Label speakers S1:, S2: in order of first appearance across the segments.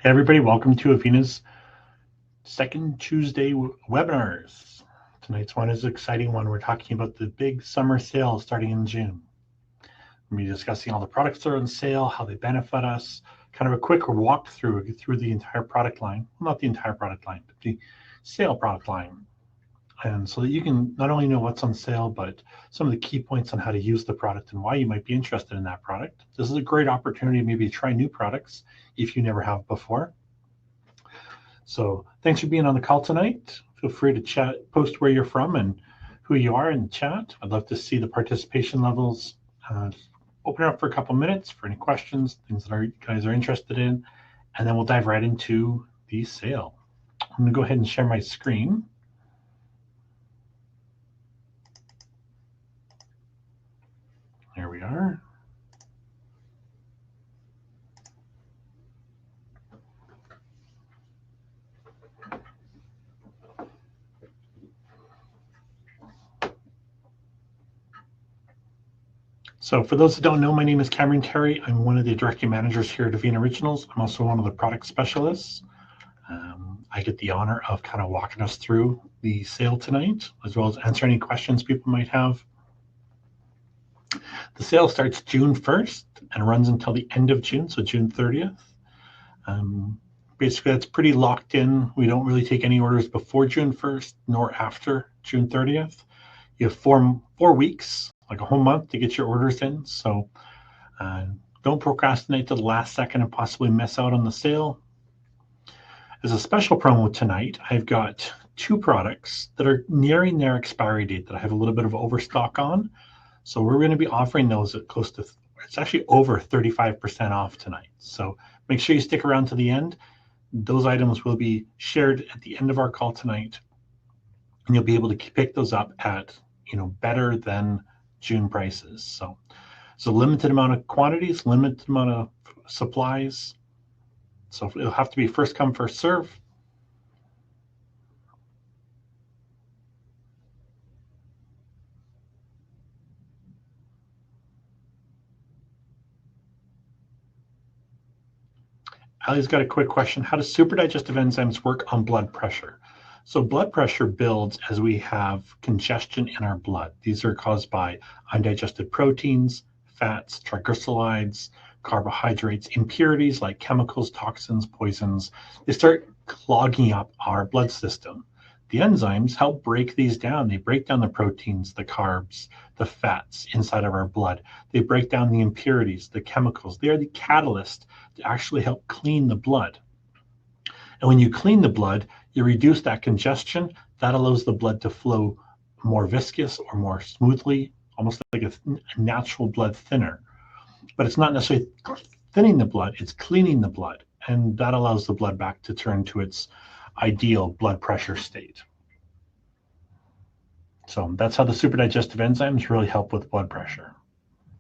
S1: Hey everybody, welcome to Avena's second Tuesday webinars. Tonight's one is an exciting one. We're talking about the big summer sale starting in June. We'll be discussing all the products that are on sale, how they benefit us, kind of a quick walkthrough through the entire product line. Well, not the entire product line, but the sale product line. And so that you can not only know what's on sale, but some of the key points on how to use the product and why you might be interested in that product. This is a great opportunity maybe to try new products if you never have before. So thanks for being on the call tonight. Feel free to chat, post where you're from and who you are in the chat. I'd love to see the participation levels. Open it up for a couple minutes for any questions, things that you guys are interested in, and then we'll dive right into the sale. I'm going to go ahead and share my screen. There we are. So for those that don't know, my name is Cameron Terry. I'm one of the directing managers here at Avena Originals. I'm also one of the product specialists. I get the honor of kind of walking us through the sale tonight, as well as answer any questions people might have. The sale starts June 1st and runs until the end of June, so June 30th. Basically, that's pretty locked in. We don't really take any orders before June 1st nor after June 30th. You have four weeks, like a whole month, to get your orders in. So don't procrastinate to the last second and possibly miss out on the sale. As a special promo tonight, I've got two products that are nearing their expiry date that I have a little bit of overstock on. So we're going to be offering those at close to, it's actually over 35% off tonight. So make sure you stick around to the end. Those items will be shared at the end of our call tonight, and you'll be able to pick those up at, better than June prices. So limited amount of quantities, limited amount of supplies. So it'll have to be first come, first serve. Ali's got a quick question. How does super digestive enzymes work on blood pressure? So blood pressure builds as we have congestion in our blood. These are caused by undigested proteins, fats, triglycerides, carbohydrates, impurities like chemicals, toxins, poisons. They start clogging up our blood system. The enzymes help break these down. They break down the proteins, the carbs, the fats inside of our blood. They break down the impurities, the chemicals. They are the catalyst to actually help clean the blood. And when you clean the blood, you reduce that congestion. That allows the blood to flow more viscous or more smoothly, almost like a natural blood thinner. But it's not necessarily thinning the blood, it's cleaning the blood. And that allows the blood back to turn to its ideal blood pressure state. So that's how the superdigestive enzymes really help with blood pressure.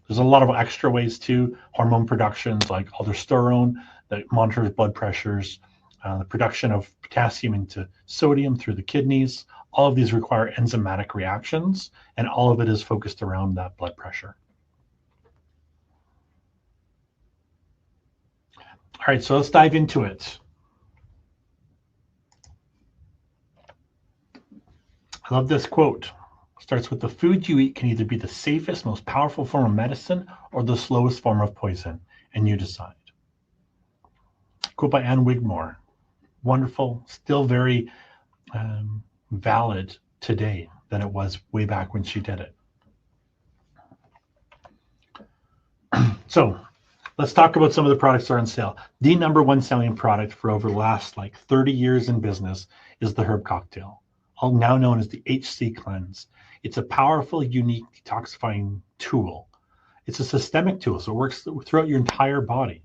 S1: There's a lot of extra ways too, hormone productions like aldosterone that monitors blood pressures, the production of potassium into sodium through the kidneys. All of these require enzymatic reactions, and all of it is focused around that blood pressure. All right, so let's dive into it. I love this quote. It starts with, the food you eat can either be the safest, most powerful form of medicine or the slowest form of poison, and you decide. Quote by Anne Wigmore. Wonderful, still very valid today than it was way back when she did it. So let's talk about some of the products that are on sale. The number one selling product for over the last 30 years in business is the herb cocktail, all now known as the HC Cleanse. It's a powerful, unique detoxifying tool. It's a systemic tool, so it works throughout your entire body.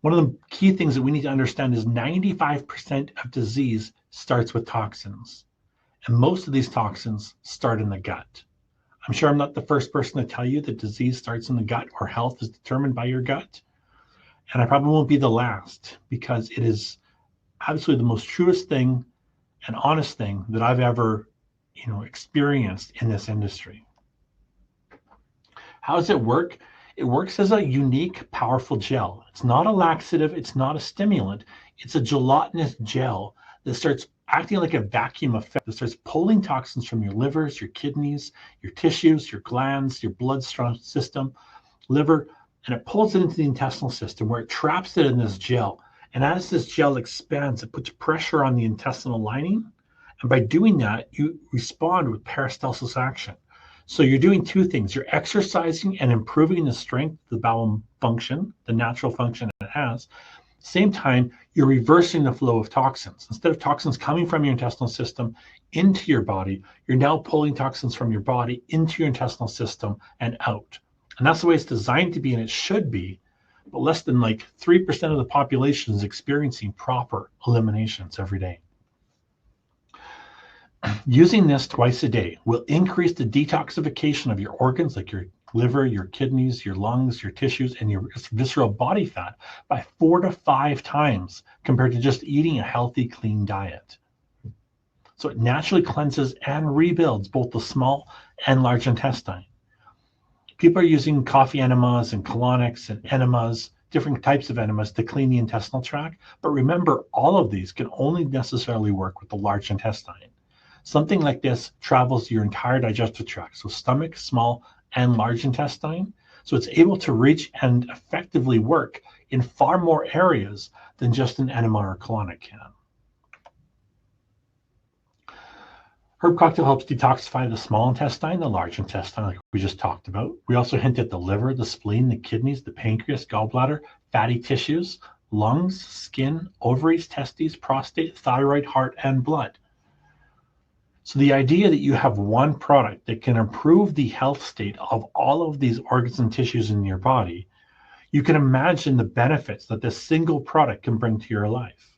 S1: One of the key things that we need to understand is 95% of disease starts with toxins. And most of these toxins start in the gut. I'm sure I'm not the first person to tell you that disease starts in the gut or health is determined by your gut. And I probably won't be the last, because it is absolutely the most truest thing and honest thing that I've ever, experienced in this industry. How does it work? It works as a unique, powerful gel. It's not a laxative, it's not a stimulant. It's a gelatinous gel that starts acting like a vacuum effect that starts pulling toxins from your livers, your kidneys, your tissues, your glands, your blood system, liver, and it pulls it into the intestinal system where it traps it in this gel. And as this gel expands, it puts pressure on the intestinal lining. And by doing that, you respond with peristalsis action. So you're doing two things. You're exercising and improving the strength of the bowel function, the natural function it has. Same time, you're reversing the flow of toxins. Instead of toxins coming from your intestinal system into your body, you're now pulling toxins from your body into your intestinal system and out. And that's the way it's designed to be, and it should be. But less than like 3% of the population is experiencing proper eliminations every day. Using this twice a day will increase the detoxification of your organs like your liver, your kidneys, your lungs, your tissues, and your visceral body fat by 4 to 5 times compared to just eating a healthy, clean diet. So it naturally cleanses and rebuilds both the small and large intestine. People are using coffee enemas and colonics and enemas, different types of enemas to clean the intestinal tract. But remember, all of these can only necessarily work with the large intestine. Something like this travels your entire digestive tract, so stomach, small, and large intestine. So it's able to reach and effectively work in far more areas than just an enema or colonic can. Herb cocktail helps detoxify the small intestine, the large intestine, like we just talked about. We also hint at the liver, the spleen, the kidneys, the pancreas, gallbladder, fatty tissues, lungs, skin, ovaries, testes, prostate, thyroid, heart, and blood. So the idea that you have one product that can improve the health state of all of these organs and tissues in your body, you can imagine the benefits that this single product can bring to your life.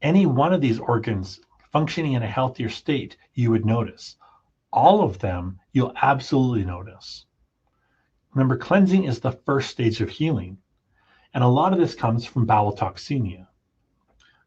S1: Any one of these organs functioning in a healthier state, you would notice. All of them, you'll absolutely notice. Remember, cleansing is the first stage of healing. And a lot of this comes from bowel toxemia.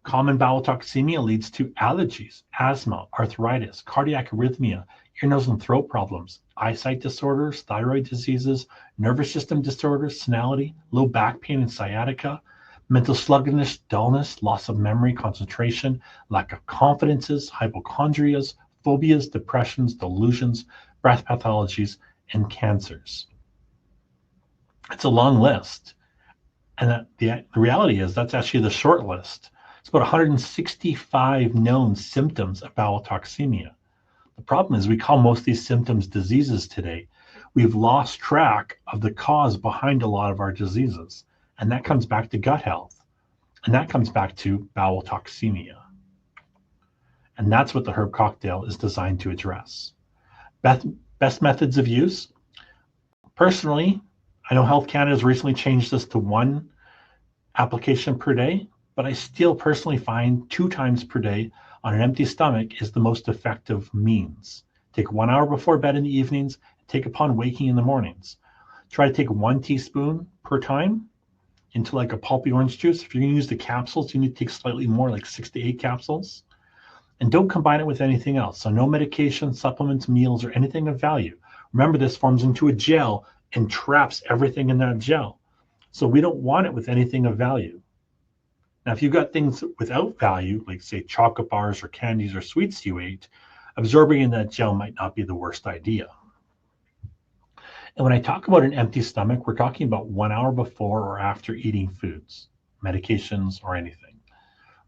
S1: Common bowel toxemia leads to allergies, asthma, arthritis, cardiac arrhythmia, ear, nose, and throat problems, eyesight disorders, thyroid diseases, nervous system disorders, senility, low back pain and sciatica, mental sluggishness, dullness, loss of memory, concentration, lack of confidences, hypochondrias, phobias, depressions, delusions, breath pathologies, and cancers. It's a long list. And the reality is that's actually the short list. It's about 165 known symptoms of bowel toxemia. The problem is we call most of these symptoms diseases today. We've lost track of the cause behind a lot of our diseases. And that comes back to gut health. And that comes back to bowel toxemia. And that's what the herb cocktail is designed to address. Best methods of use. Personally, I know Health Canada has recently changed this to 1 application per day. But I still personally find 2 times per day on an empty stomach is the most effective means. Take 1 hour before bed in the evenings, take upon waking in the mornings. Try to take 1 teaspoon per time into like a pulpy orange juice. If you're going to use the capsules, you need to take slightly more, like 6 to 8 capsules. And don't combine it with anything else. So no medication, supplements, meals, or anything of value. Remember, this forms into a gel and traps everything in that gel. So we don't want it with anything of value. Now, if you've got things without value, like say chocolate bars or candies or sweets you ate, absorbing in that gel might not be the worst idea. And when I talk about an empty stomach, we're talking about 1 hour before or after eating foods, medications, or anything.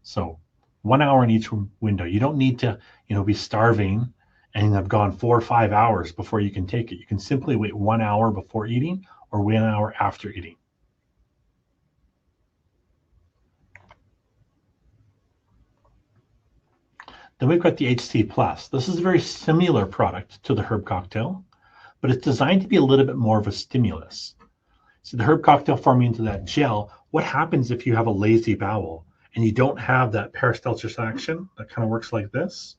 S1: So 1 hour in each window. You don't need to, be starving and have gone 4 or 5 hours before you can take it. You can simply wait 1 hour before eating or 1 hour after eating. Then we've got the HT Plus. This is a very similar product to the herb cocktail, but it's designed to be a little bit more of a stimulus. So the herb cocktail forming into that gel, what happens if you have a lazy bowel and you don't have that peristalsis action that kind of works like this?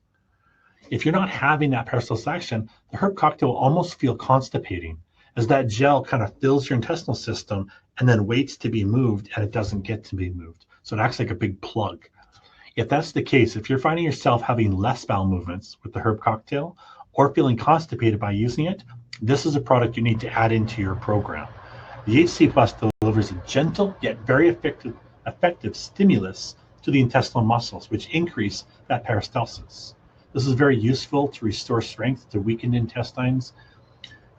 S1: If you're not having that peristalsis action, the herb cocktail will almost feel constipating as that gel kind of fills your intestinal system and then waits to be moved and it doesn't get to be moved. So it acts like a big plug. If that's the case, if you're finding yourself having less bowel movements with the herb cocktail or feeling constipated by using it, this is a product you need to add into your program. The HC Plus delivers a gentle yet very effective stimulus to the intestinal muscles, which increase that peristalsis. This is very useful to restore strength to weakened intestines.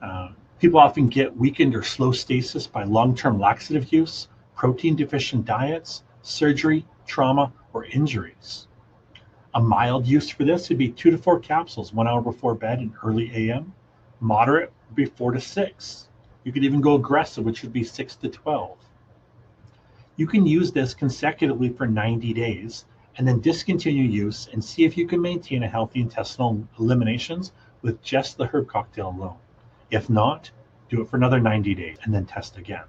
S1: Uh, People often get weakened or slow stasis by long-term laxative use, protein-deficient diets, surgery, trauma, or injuries. A mild use for this would be 2 to 4 capsules 1 hour before bed and early AM. Moderate would be 4 to 6. You could even go aggressive, which would be 6 to 12. You can use this consecutively for 90 days and then discontinue use and see if you can maintain a healthy intestinal eliminations with just the herb cocktail alone. If not, do it for another 90 days and then test again.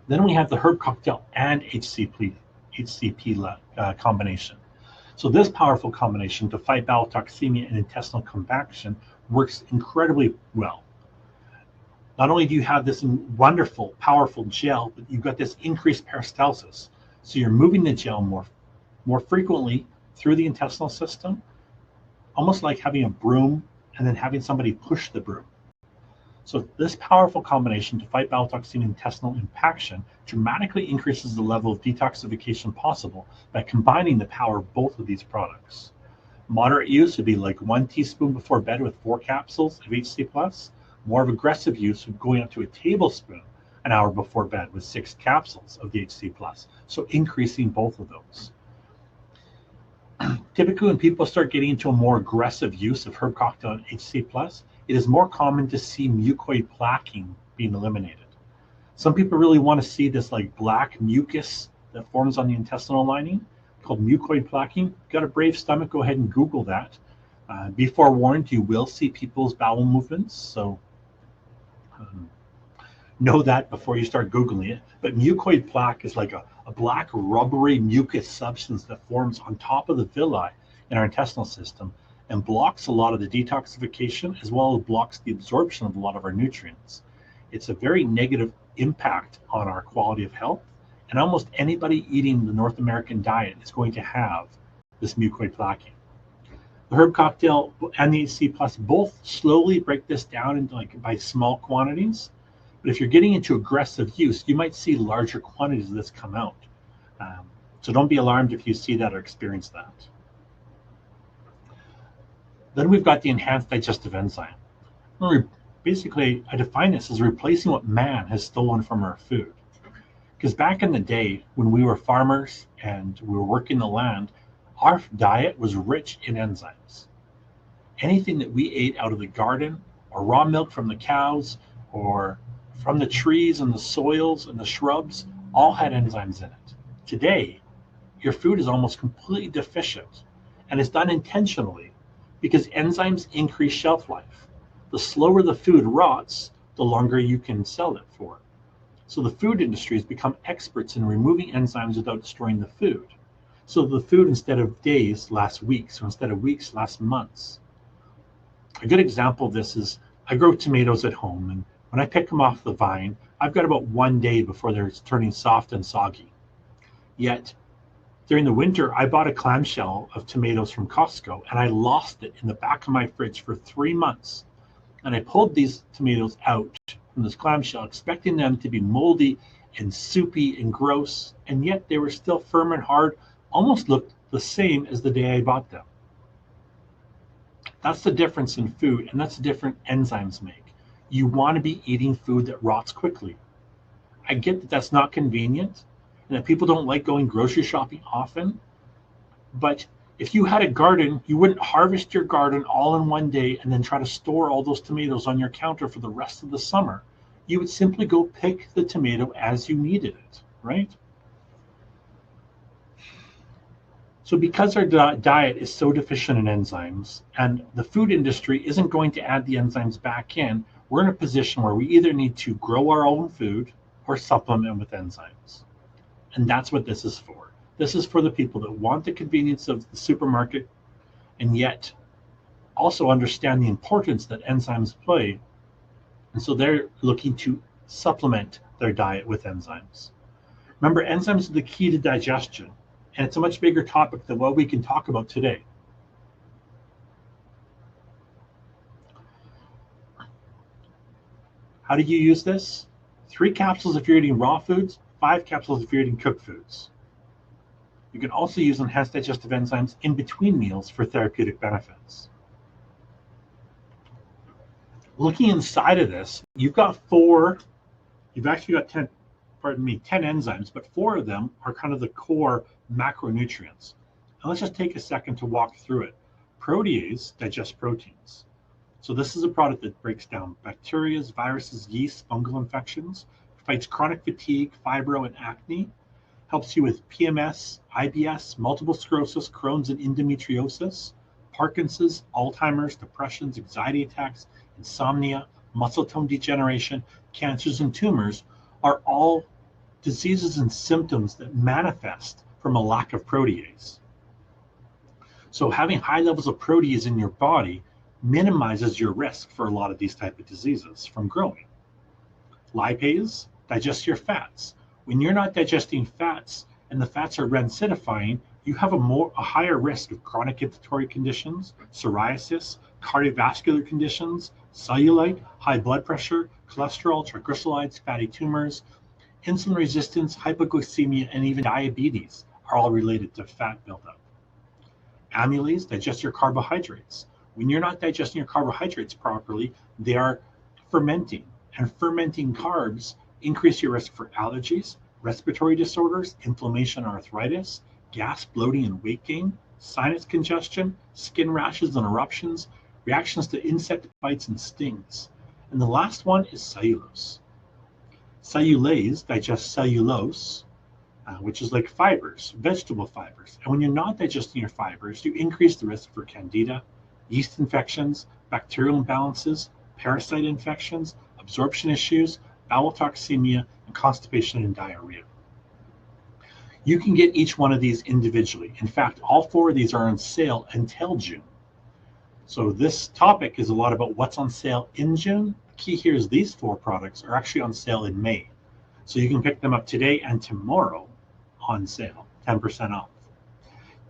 S1: Then we have the herb cocktail and HCP combination. So this powerful combination to fight bowel toxemia and intestinal compaction works incredibly well. Not only do you have this wonderful, powerful gel, but you've got this increased peristalsis. So you're moving the gel more frequently through the intestinal system, almost like having a broom and then having somebody push the broom. So this powerful combination to fight bowel toxemia and intestinal impaction dramatically increases the level of detoxification possible by combining the power of both of these products. Moderate use would be like 1 teaspoon before bed with 4 capsules of HC+. More of aggressive use would going up to a tablespoon an hour before bed with 6 capsules of the HC+. So increasing both of those. Typically, when people start getting into a more aggressive use of herb cocktail and HC+, it is more common to see mucoid plaquing being eliminated. Some people really want to see this like black mucus that forms on the intestinal lining called mucoid plaquing. If you've got a brave stomach, go ahead and Google that. Be forewarned, you will see people's bowel movements, so know that before you start Googling it. But mucoid plaque is like a black rubbery mucus substance that forms on top of the villi in our intestinal system and blocks a lot of the detoxification as well as blocks the absorption of a lot of our nutrients. It's a very negative impact on our quality of health, and almost anybody eating the North American diet is going to have this mucoid plaquing. The herb cocktail and the HC Plus both slowly break this down into by small quantities. But if you're getting into aggressive use, you might see larger quantities of this come out. So don't be alarmed if you see that or experience that. Then we've got the enhanced digestive enzyme. Basically, I define this as replacing what man has stolen from our food. Because back in the day, when we were farmers and we were working the land, our diet was rich in enzymes. Anything that we ate out of the garden or raw milk from the cows or from the trees and the soils and the shrubs all had enzymes in it. Today, your food is almost completely deficient, and it's done intentionally because enzymes increase shelf life. The slower the food rots, the longer you can sell it for. So the food industry has become experts in removing enzymes without destroying the food. So the food, instead of days, lasts weeks, or instead of weeks, lasts months. A good example of this is I grow tomatoes at home, and when I pick them off the vine, I've got about 1 day before they're turning soft and soggy. Yet, during the winter, I bought a clamshell of tomatoes from Costco, and I lost it in the back of my fridge for 3 months. And I pulled these tomatoes out from this clamshell, expecting them to be moldy and soupy and gross, and yet they were still firm and hard, almost looked the same as the day I bought them. That's the difference in food, and that's the difference enzymes make. You want to be eating food that rots quickly. I get that that's not convenient, and that people don't like going grocery shopping often, but if you had a garden, you wouldn't harvest your garden all in 1 day and then try to store all those tomatoes on your counter for the rest of the summer. You would simply go pick the tomato as you needed it, right? So because our diet is so deficient in enzymes and the food industry isn't going to add the enzymes back in, we're in a position where we either need to grow our own food or supplement with enzymes. And that's what this is for. This is for the people that want the convenience of the supermarket and yet also understand the importance that enzymes play. And so they're looking to supplement their diet with enzymes. Remember, enzymes are the key to digestion, and it's a much bigger topic than what we can talk about today. How do you use this? 3 capsules if you're eating raw foods, 5 capsules if you're eating cooked foods. You can also use enhanced digestive enzymes in between meals for therapeutic benefits. Looking inside of this, you've actually got 10 enzymes, but 4 of them are kind of the core macronutrients. And let's just take a second to walk through it. Protease digests proteins. So this is a product that breaks down bacteria, viruses, yeast, fungal infections, fights chronic fatigue, fibro, and acne, helps you with PMS, IBS, multiple sclerosis, Crohn's and endometriosis, Parkinson's, Alzheimer's, depressions, anxiety attacks, insomnia, muscle tone degeneration, cancers, and tumors are all diseases and symptoms that manifest from a lack of protease. So having high levels of protease in your body minimizes your risk for a lot of these type of diseases from growing. Lipase digests your fats. When you're not digesting fats and the fats are rancidifying, you have a higher risk of chronic inflammatory conditions, psoriasis, cardiovascular conditions, cellulite, high blood pressure, cholesterol, triglycerides, fatty tumors, insulin resistance, hypoglycemia, and even diabetes are all related to fat buildup. Amylase digests your carbohydrates. When you're not digesting your carbohydrates properly, they are fermenting, and fermenting carbs increase your risk for allergies, respiratory disorders, inflammation, arthritis, gas, bloating, and weight gain, sinus congestion, skin rashes and eruptions, reactions to insect bites and stings. And the last one is cellulose. Cellulase digests cellulose, which is like fibers, vegetable fibers. And when you're not digesting your fibers, you increase the risk for candida, yeast infections, bacterial imbalances, parasite infections, absorption issues, bowel toxemia, and constipation and diarrhea. You can get each one of these individually. In fact, all 4 of these are on sale until June. So this topic is a lot about what's on sale in June. The key here is these 4 products are actually on sale in May. So you can pick them up today and tomorrow on sale, 10% off.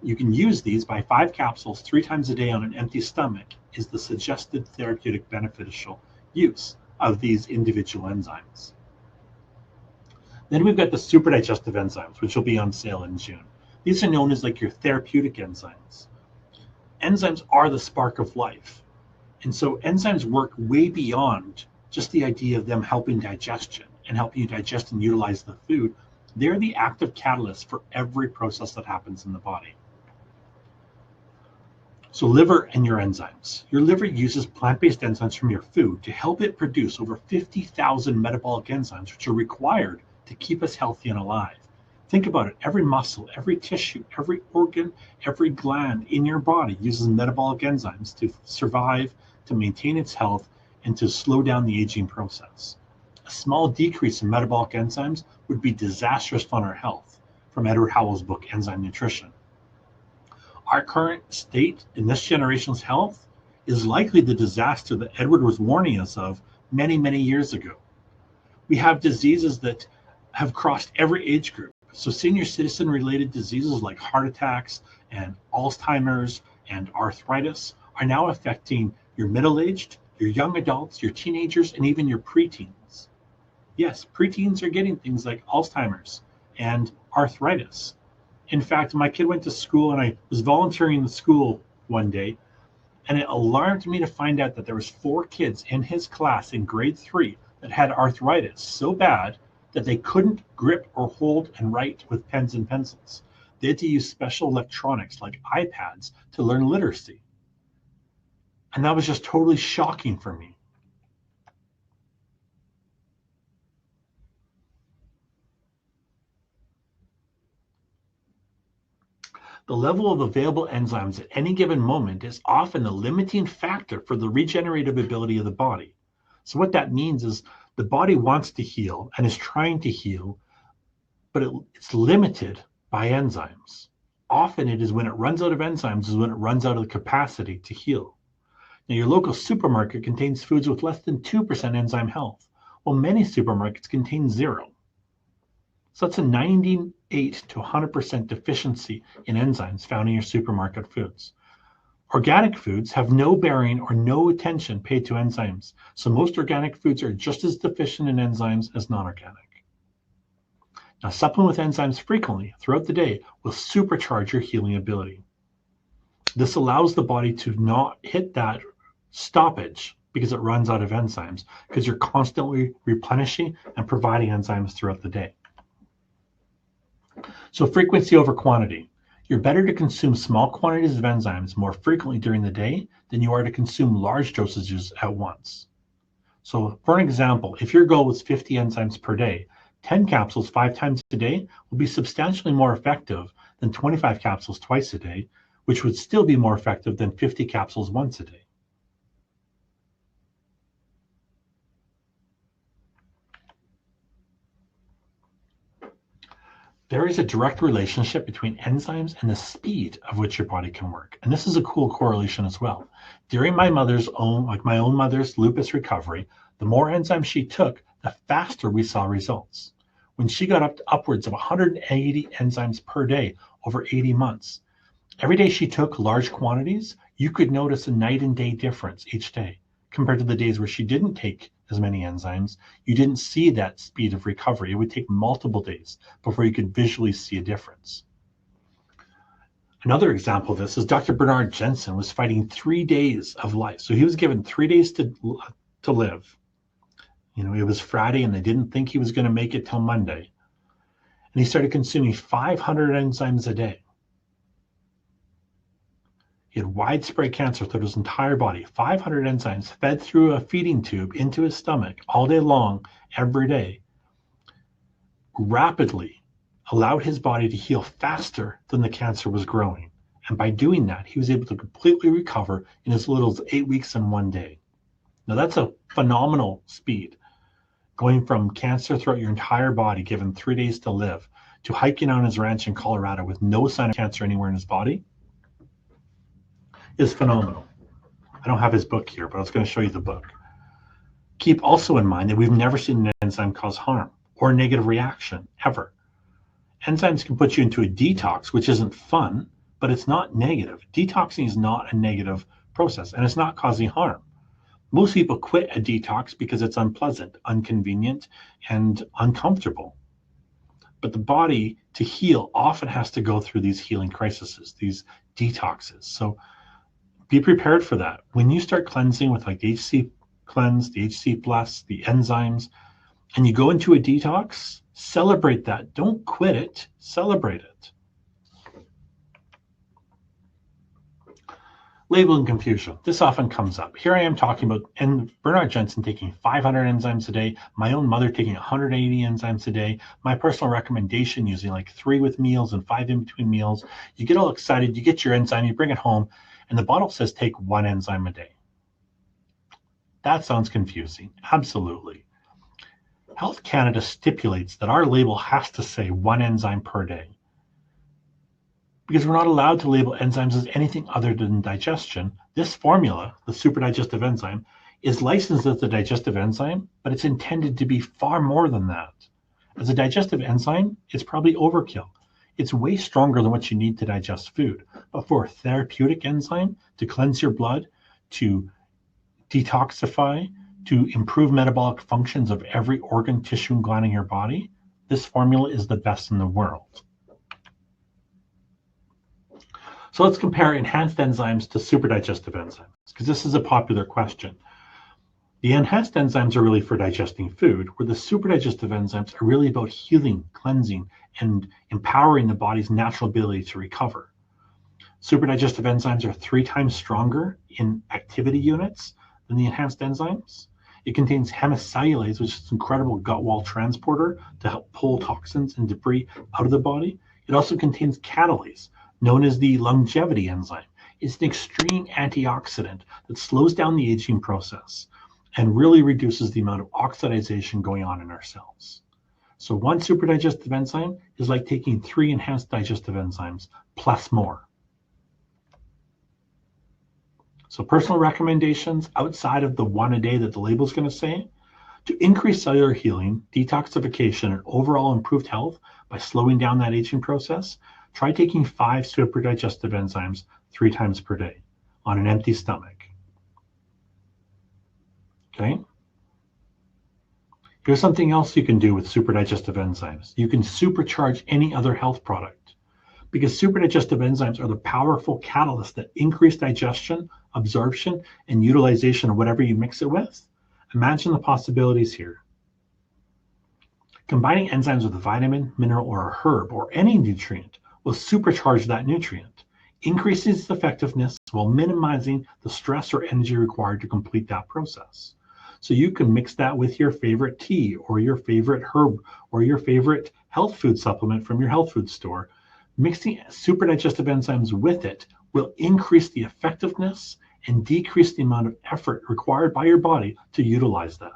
S1: You can use these by 5 capsules 3 times a day on an empty stomach is the suggested therapeutic beneficial use of these individual enzymes. Then we've got the super digestive enzymes, which will be on sale in June. These are known as like your therapeutic enzymes. Enzymes are the spark of life. And so enzymes work way beyond just the idea of them helping digestion and helping you digest and utilize the food. They're the active catalyst for every process that happens in the body. So liver and your enzymes. Your liver uses plant-based enzymes from your food to help it produce over 50,000 metabolic enzymes, which are required to keep us healthy and alive. Think about it. Every muscle, every tissue, every organ, every gland in your body uses metabolic enzymes to survive, to maintain its health, and to slow down the aging process. A small decrease in metabolic enzymes would be disastrous on our health, from Edward Howell's book, Enzyme Nutrition. Our current state in this generation's health is likely the disaster that Edward was warning us of many, many years ago. We have diseases that have crossed every age group. So senior citizen related diseases like heart attacks and Alzheimer's and arthritis are now affecting your middle-aged, your young adults, your teenagers, and even your preteens. Yes, preteens are getting things like Alzheimer's and arthritis. In fact, my kid went to school and I was volunteering in the school one day, and it alarmed me to find out that there was 4 kids in his class in grade 3 that had arthritis so bad that they couldn't grip or hold and write with pens and pencils. They had to use special electronics like iPads to learn literacy. And that was just totally shocking for me. The level of available enzymes at any given moment is often the limiting factor for the regenerative ability of the body. So what that means is the body wants to heal and is trying to heal, but it's limited by enzymes. Often it is when it runs out of enzymes is when it runs out of the capacity to heal. Now, your local supermarket contains foods with less than 2% enzyme health, while many supermarkets contain 0. So that's a 98 to 100% deficiency in enzymes found in your supermarket foods. Organic foods have no bearing or no attention paid to enzymes, so most organic foods are just as deficient in enzymes as non-organic. Now, supplement with enzymes frequently throughout the day will supercharge your healing ability. This allows the body to not hit that stoppage because it runs out of enzymes, because you're constantly replenishing and providing enzymes throughout the day. So frequency over quantity. You're better to consume small quantities of enzymes more frequently during the day than you are to consume large dosages at once. So for an example, if your goal was 50 enzymes per day, 10 capsules 5 times a day will be substantially more effective than 25 capsules twice a day, which would still be more effective than 50 capsules once a day. There is a direct relationship between enzymes and the speed of which your body can work. And this is a cool correlation as well. During my own mother's lupus recovery, the more enzymes she took, the faster we saw results. When she got up to upwards of 180 enzymes per day over 80 months, every day she took large quantities, you could notice a night and day difference each day. Compared to the days where she didn't take as many enzymes, you didn't see that speed of recovery. It would take multiple days before you could visually see a difference. Another example of this is Dr. Bernard Jensen was fighting 3 days of life. So he was given 3 days to live. You know, it was Friday and they didn't think he was going to make it till Monday. And he started consuming 500 enzymes a day. He had widespread cancer throughout his entire body, 500 enzymes fed through a feeding tube into his stomach all day long, every day, rapidly allowed his body to heal faster than the cancer was growing. And by doing that, he was able to completely recover in as little as 8 weeks and 1 day. Now that's a phenomenal speed. Going from cancer throughout your entire body, given 3 days to live, to hiking on his ranch in Colorado with no sign of cancer anywhere in his body, is phenomenal. I don't have his book here, but I was going to show you the book. Keep also in mind that we've never seen an enzyme cause harm or a negative reaction, ever. Enzymes can put you into a detox, which isn't fun, but it's not negative. Detoxing is not a negative process, and it's not causing harm. Most people quit a detox because it's unpleasant, inconvenient, and uncomfortable. But the body, to heal, often has to go through these healing crises, these detoxes. So be prepared for that. When you start cleansing with like the HC Cleanse, the HC Plus, the enzymes, and you go into a detox, celebrate that. Don't quit it, celebrate it. Labeling confusion. This often comes up. Here I am talking about Bernard Jensen taking 500 enzymes a day, my own mother taking 180 enzymes a day, my personal recommendation using like 3 with meals and 5 in between meals. You get all excited, you get your enzyme, you bring it home, and the bottle says take 1 enzyme a day. That sounds confusing. Absolutely. Health Canada stipulates that our label has to say 1 enzyme per day, because we're not allowed to label enzymes as anything other than digestion. This formula, the super digestive enzyme, is licensed as a digestive enzyme, but it's intended to be far more than that. As a digestive enzyme, it's probably overkill. It's way stronger than what you need to digest food. But for a therapeutic enzyme to cleanse your blood, to detoxify, to improve metabolic functions of every organ, tissue, and gland in your body, this formula is the best in the world. So let's compare enhanced enzymes to superdigestive enzymes, because this is a popular question. The enhanced enzymes are really for digesting food, where the superdigestive enzymes are really about healing, cleansing, and empowering the body's natural ability to recover. Superdigestive enzymes are 3 times stronger in activity units than the enhanced enzymes. It contains hemicellulase, which is an incredible gut wall transporter to help pull toxins and debris out of the body. It also contains catalase, known as the longevity enzyme. It's an extreme antioxidant that slows down the aging process and really reduces the amount of oxidization going on in our cells. So 1 superdigestive enzyme is like taking 3 enhanced digestive enzymes plus more. So personal recommendations outside of the 1 a day that the label is going to say: to increase cellular healing, detoxification, and overall improved health by slowing down that aging process, try taking 5 superdigestive enzymes 3 times per day. on an empty stomach. Okay? Here's something else you can do with super digestive enzymes. You can supercharge any other health product because super digestive enzymes are the powerful catalysts that increase digestion, absorption, and utilization of whatever you mix it with. Imagine the possibilities here. Combining enzymes with a vitamin, mineral, or a herb, or any nutrient will supercharge that nutrient, increasing its effectiveness while minimizing the stress or energy required to complete that process. So you can mix that with your favorite tea, or your favorite herb, or your favorite health food supplement from your health food store. Mixing super digestive enzymes with it will increase the effectiveness and decrease the amount of effort required by your body to utilize that.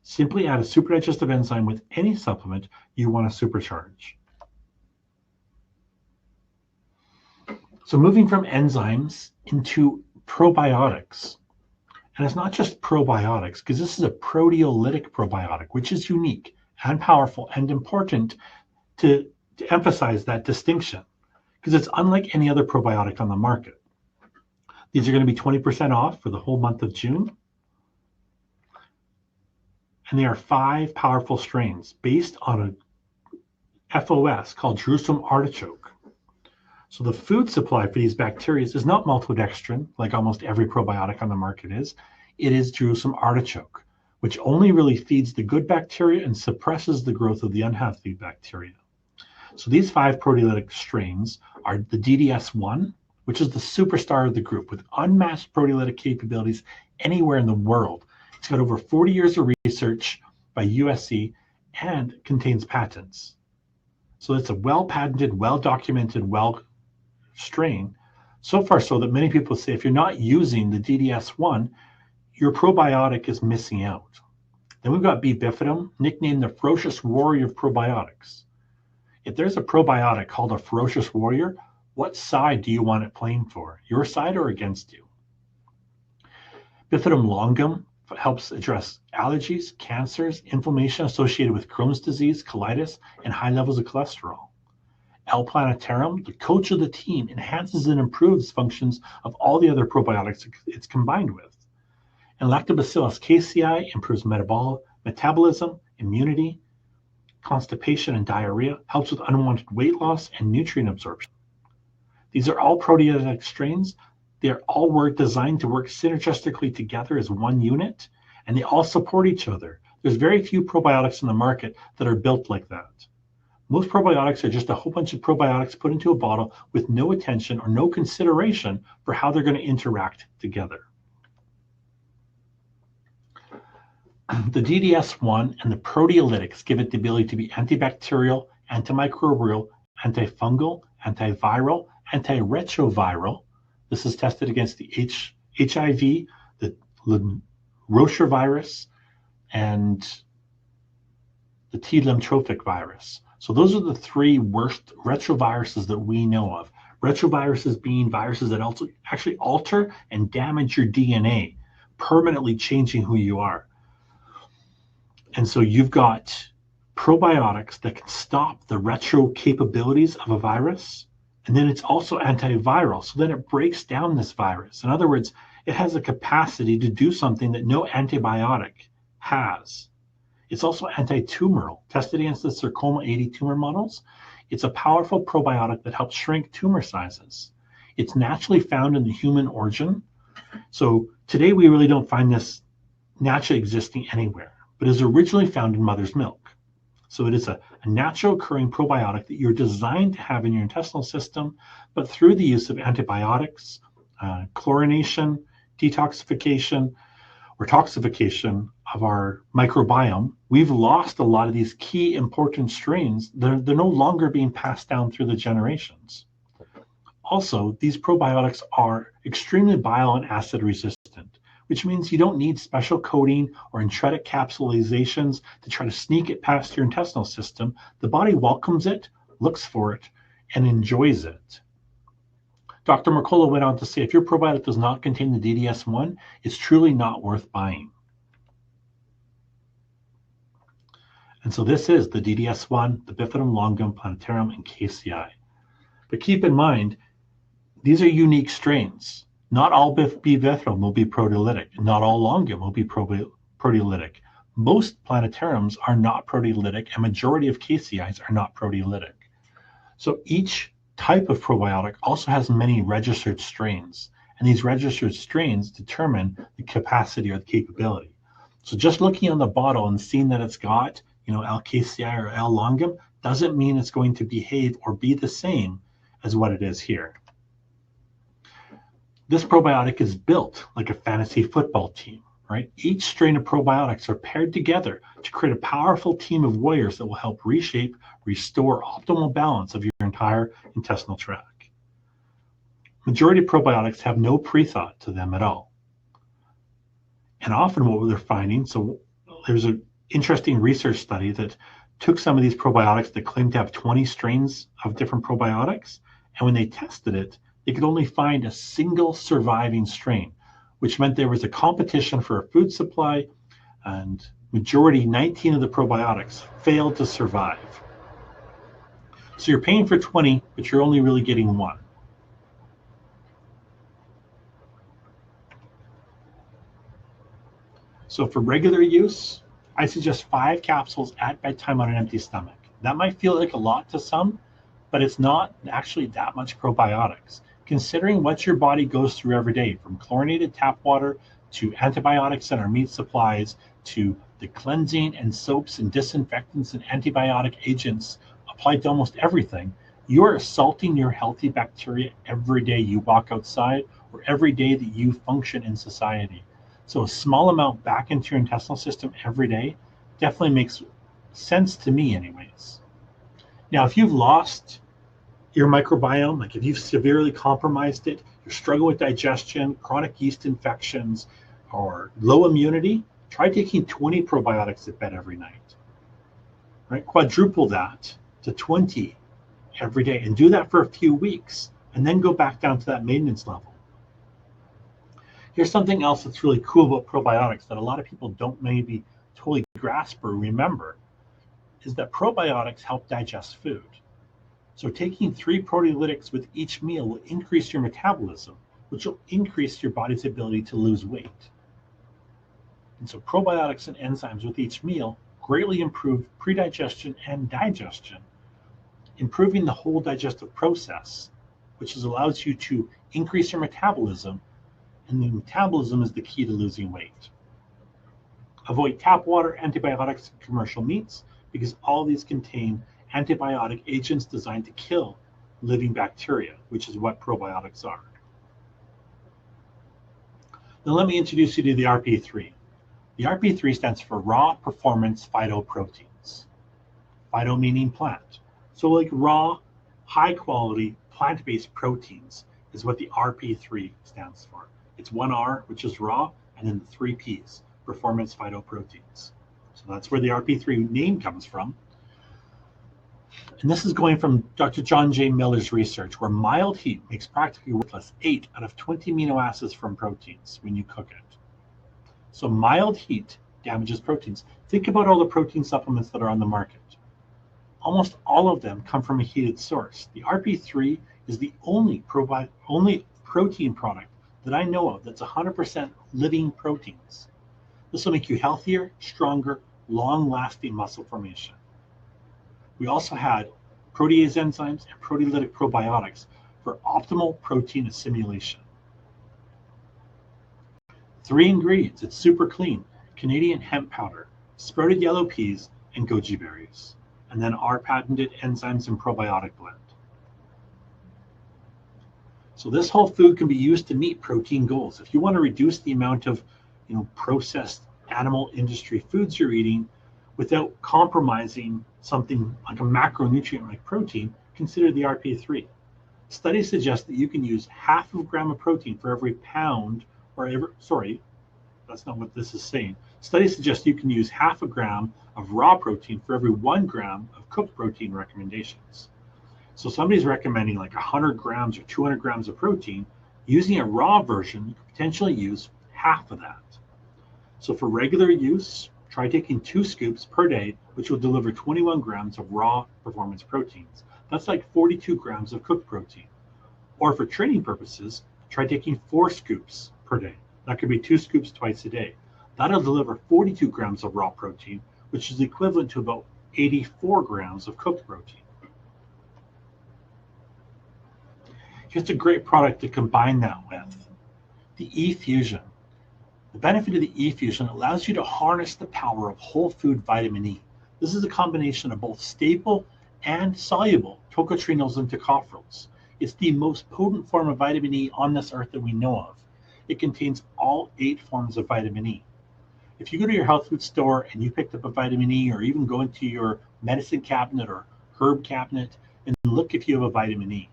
S1: Simply add a super digestive enzyme with any supplement you want to supercharge. So moving from enzymes into probiotics. And it's not just probiotics, because this is a proteolytic probiotic, which is unique and powerful and important to emphasize that distinction, because it's unlike any other probiotic on the market. These are going to be 20% off for the whole month of June. And they are 5 powerful strains based on a FOS called Jerusalem artichoke. So the food supply for these bacteria is not maltodextrin, like almost every probiotic on the market is. It is Jerusalem artichoke, which only really feeds the good bacteria and suppresses the growth of the unhealthy bacteria. So these 5 proteolytic strains are the DDS1, which is the superstar of the group with unmatched proteolytic capabilities anywhere in the world. It's got over 40 years of research by USC and contains patents. So it's a well-patented, well-documented, strain. So far so that many people say if you're not using the DDS1, your probiotic is missing out. Then we've got B. bifidum, nicknamed the ferocious warrior of probiotics. If there's a probiotic called a ferocious warrior, what side do you want it playing for? Your side or against you? Bifidum longum helps address allergies, cancers, inflammation associated with Crohn's disease, colitis, and high levels of cholesterol. L. plantarum, the coach of the team, enhances and improves functions of all the other probiotics it's combined with. And Lactobacillus casei improves metabolism, immunity, constipation, and diarrhea, helps with unwanted weight loss and nutrient absorption. These are all proteolytic strains. They're all designed to work synergistically together as one unit, and they all support each other. There's very few probiotics in the market that are built like that. Most probiotics are just a whole bunch of probiotics put into a bottle with no attention or no consideration for how they're going to interact together. The DDS1 and the proteolytics give it the ability to be antibacterial, antimicrobial, antifungal, antiviral, antiretroviral. This is tested against the HIV, the Rocher virus, and the T. lymphotropic virus. So those are the 3 worst retroviruses that we know of. Retroviruses being viruses that also actually alter and damage your DNA, permanently changing who you are. And so you've got probiotics that can stop the retro capabilities of a virus. And then it's also antiviral. So then it breaks down this virus. In other words, it has a capacity to do something that no antibiotic has. It's also anti-tumoral. Tested against the sarcoma 80 tumor models, it's a powerful probiotic that helps shrink tumor sizes. It's naturally found in the human origin. So today we really don't find this naturally existing anywhere, but is originally found in mother's milk. So it is a natural occurring probiotic that you're designed to have in your intestinal system, but through the use of antibiotics, chlorination, detoxification, or toxification of our microbiome, we've lost a lot of these key important strains. They're no longer being passed down through the generations. Also, these probiotics are extremely bile and acid resistant, which means you don't need special coating or enteric capsulizations to try to sneak it past your intestinal system. The body welcomes it, looks for it, and enjoys it. Dr. Mercola went on to say, if your probiotic does not contain the DDS1, it's truly not worth buying. And so this is the DDS1, the Bifidum longum, plantarum, and casei. But keep in mind, these are unique strains. Not all bivalve will be proteolytic. Not all longum will be proteolytic. Most planetariums are not proteolytic, and majority of caseais are not proteolytic. So each type of probiotic also has many registered strains, and these registered strains determine the capacity or the capability. So just looking on the bottle and seeing that it's got, L. casei or L. longum doesn't mean it's going to behave or be the same as what it is here. This probiotic is built like a fantasy football team, right? Each strain of probiotics are paired together to create a powerful team of warriors that will help reshape, restore optimal balance of your entire intestinal tract. Majority of probiotics have no pre-thought to them at all. And often what they're finding, so there's an interesting research study that took some of these probiotics that claimed to have 20 strains of different probiotics, and when they tested it, they could only find a single surviving strain, which meant there was a competition for a food supply, and majority, 19 of the probiotics, failed to survive. So you're paying for 20, but you're only really getting one. So for regular use, I suggest 5 capsules at bedtime on an empty stomach. That might feel like a lot to some, but it's not actually that much probiotics. Considering what your body goes through every day, from chlorinated tap water to antibiotics in our meat supplies to the cleansing and soaps and disinfectants and antibiotic agents applied to almost everything, you are assaulting your healthy bacteria every day you walk outside or every day that you function in society. So a small amount back into your intestinal system every day definitely makes sense to me anyways. Now, if you've lost your microbiome, like if you've severely compromised it, you're struggling with digestion, chronic yeast infections, or low immunity, try taking 20 probiotics at bed every night. Right? Quadruple that to 20 every day and do that for a few weeks and then go back down to that maintenance level. Here's something else that's really cool about probiotics that a lot of people don't maybe totally grasp or remember, is that probiotics help digest food. So taking 3 proteolytics with each meal will increase your metabolism, which will increase your body's ability to lose weight. And so probiotics and enzymes with each meal greatly improve predigestion and digestion, improving the whole digestive process, which allows you to increase your metabolism, and the metabolism is the key to losing weight. Avoid tap water, antibiotics, and commercial meats, because all these contain antibiotic agents designed to kill living bacteria, which is what probiotics are. Now let me introduce you to the RP3. The RP3 stands for Raw Performance Phytoproteins. Phyto meaning plant. So like raw, high quality, plant-based proteins is what the RP3 stands for. It's 1R, which is raw, and then the 3 Ps, performance phytoproteins. So that's where the RP3 name comes from. And this is going from Dr. John J. Miller's research, where mild heat makes practically worthless 8 out of 20 amino acids from proteins when you cook it. So mild heat damages proteins. Think about all the protein supplements that are on the market. Almost all of them come from a heated source. The RP3 is the only protein product that I know of that's 100% living proteins. This will make you healthier, stronger, long-lasting muscle formation. We also had protease enzymes and proteolytic probiotics for optimal protein assimilation. 3 ingredients, it's super clean: Canadian hemp powder, sprouted yellow peas, and goji berries. And then our patented enzymes and probiotic blend. So this whole food can be used to meet protein goals. If you want to reduce the amount of processed animal industry foods you're eating without compromising something like a macronutrient like protein, consider the RP3. Studies suggest that you can use half of a gram of protein for every pound, that's not what this is saying. Studies suggest you can use half a gram of raw protein for every 1 gram of cooked protein recommendations. So somebody's recommending like 100 grams or 200 grams of protein. Using a raw version, you could potentially use half of that. So for regular use, try taking 2 scoops per day, which will deliver 21 grams of raw performance proteins. That's like 42 grams of cooked protein. Or for training purposes, Try taking 4 scoops per day. That could be 2 scoops twice a day. That'll deliver 42 grams of raw protein, which is equivalent to about 84 grams of cooked protein. Here's a great product to combine that with, the E-Fusion. The benefit of the E-Fusion allows you to harness the power of whole food vitamin E. This is a combination of both staple and soluble tocotrienols and tocopherols. It's the most potent form of vitamin E on this earth that we know of. It contains all 8 forms of vitamin E. If you go to your health food store and you picked up a vitamin E, or even go into your medicine cabinet or herb cabinet and look if you have a vitamin E,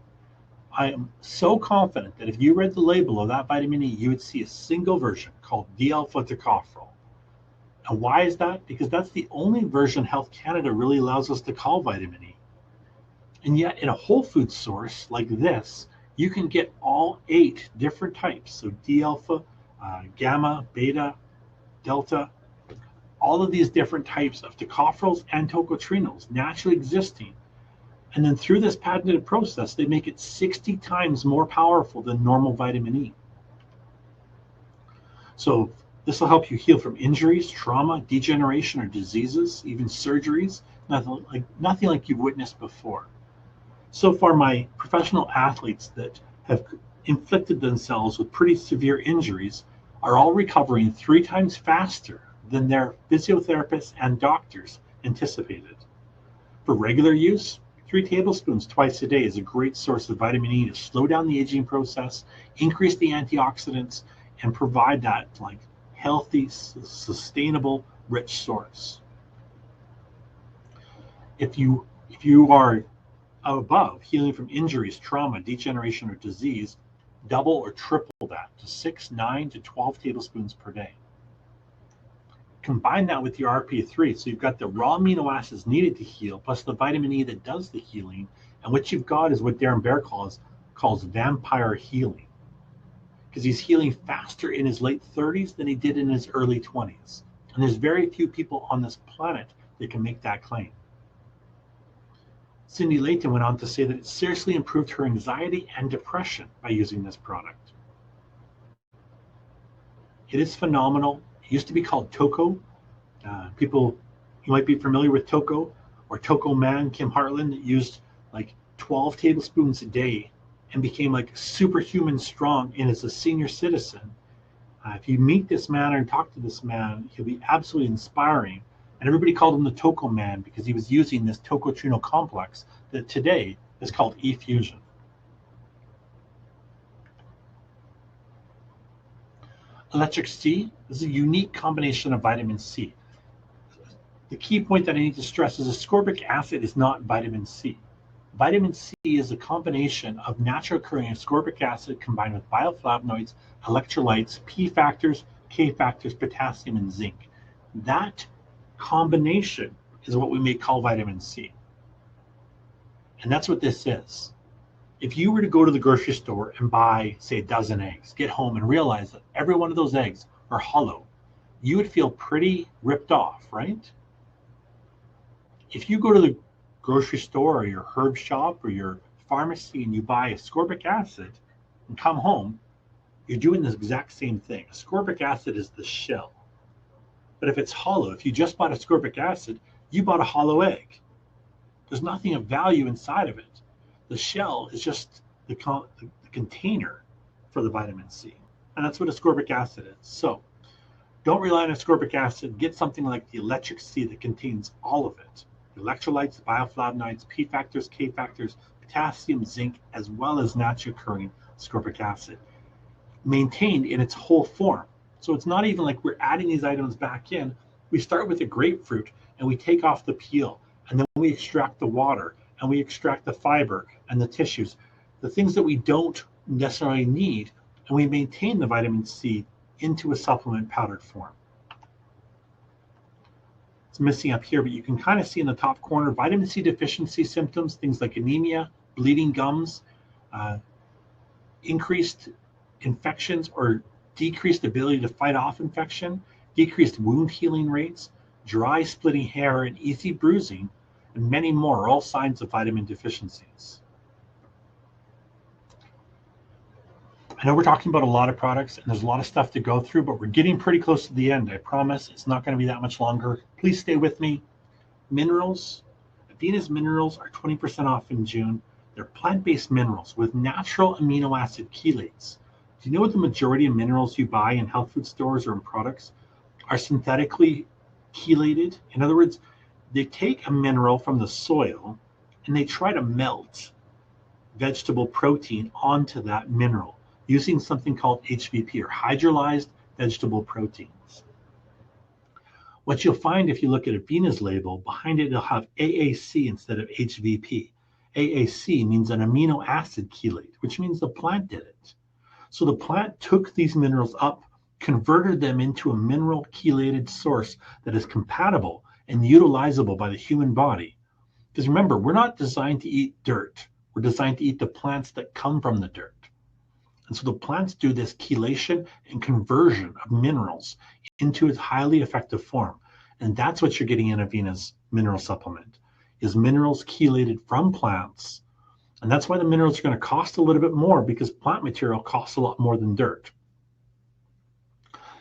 S1: I am so confident that if you read the label of that vitamin E, you would see a single version called D-alpha tocopherol. And why is that? Because that's the only version Health Canada really allows us to call vitamin E. And yet in a whole food source like this, you can get all 8 different types. So D-alpha, gamma, beta, delta, all of these different types of tocopherols and tocotrienols naturally existing. And then through this patented process, they make it 60 times more powerful than normal vitamin E. So this will help you heal from injuries, trauma, degeneration, or diseases, even surgeries, nothing like you've witnessed before. So far, my professional athletes that have inflicted themselves with pretty severe injuries are all recovering 3 times faster than their physiotherapists and doctors anticipated. For regular use, 3 tablespoons twice a day is a great source of vitamin E to slow down the aging process, increase the antioxidants, and provide that healthy, sustainable, rich source. If you are above healing from injuries, trauma, degeneration, or disease, double or triple that to 6, 9 to 12 tablespoons per day. Combine that with your RP3, so you've got the raw amino acids needed to heal, plus the vitamin E that does the healing, and what you've got is what Darren Bear calls vampire healing, because he's healing faster in his late 30s than he did in his early 20s. And there's very few people on this planet that can make that claim. Cindy Layton went on to say that it seriously improved her anxiety and depression by using this product. It is phenomenal. It used to be called Toco. People, you might be familiar with Toco or Toco Man, Kim Hartland, that used 12 tablespoons a day and became superhuman strong and is a senior citizen. If you meet this man or talk to this man, he'll be absolutely inspiring. And everybody called him the Toco Man because he was using this tocotrienol complex that today is called E-Fusion. Electric C is a unique combination of vitamin C. The key point that I need to stress is ascorbic acid is not vitamin C. Vitamin C is a combination of natural occurring ascorbic acid combined with bioflavonoids, electrolytes, P factors, K factors, potassium, and zinc. That combination is what we may call vitamin C. And that's what this is. If you were to go to the grocery store and buy, say, a dozen eggs, get home and realize that every one of those eggs are hollow, you would feel pretty ripped off, right? If you go to the grocery store or your herb shop or your pharmacy and you buy ascorbic acid and come home, you're doing the exact same thing. Ascorbic acid is the shell. But if it's hollow, if you just bought ascorbic acid, you bought a hollow egg. There's nothing of value inside of it. The shell is just the container for the vitamin C. And that's what ascorbic acid is. So don't rely on ascorbic acid. Get something like the electric C that contains all of it. Electrolytes, bioflavonoids, P factors, K factors, potassium, zinc, as well as naturally occurring ascorbic acid, maintained in its whole form. So it's not even like we're adding these items back in. We start with a grapefruit and we take off the peel, and then we extract the water, and we extract the fiber and the tissues, the things that we don't necessarily need, and we maintain the vitamin C into a supplement powdered form. It's missing up here, but you can kind of see in the top corner vitamin C deficiency symptoms, things like anemia, bleeding gums, increased infections or decreased ability to fight off infection, decreased wound healing rates, dry splitting hair, and easy bruising, and many more are all signs of vitamin deficiencies. I know we're talking about a lot of products and there's a lot of stuff to go through, but we're getting pretty close to the end. I promise it's not going to be that much longer. Please stay with me. Minerals. Avena's minerals are 20% off in June. They're plant-based minerals with natural amino acid chelates. Do you know what the majority of minerals you buy in health food stores or in products are synthetically chelated? In other words, they take a mineral from the soil and they try to melt vegetable protein onto that mineral using something called HVP, or hydrolyzed vegetable proteins. What you'll find if you look at Avena's label, behind it it'll have AAC instead of HVP. AAC means an amino acid chelate, which means the plant did it. So the plant took these minerals up, converted them into a mineral chelated source that is compatible and utilizable by the human body. Because remember, we're not designed to eat dirt. We're designed to eat the plants that come from the dirt. And so the plants do this chelation and conversion of minerals into its highly effective form. And that's what you're getting in Avena's mineral supplement, is minerals chelated from plants. And that's why the minerals are going to cost a little bit more, because plant material costs a lot more than dirt.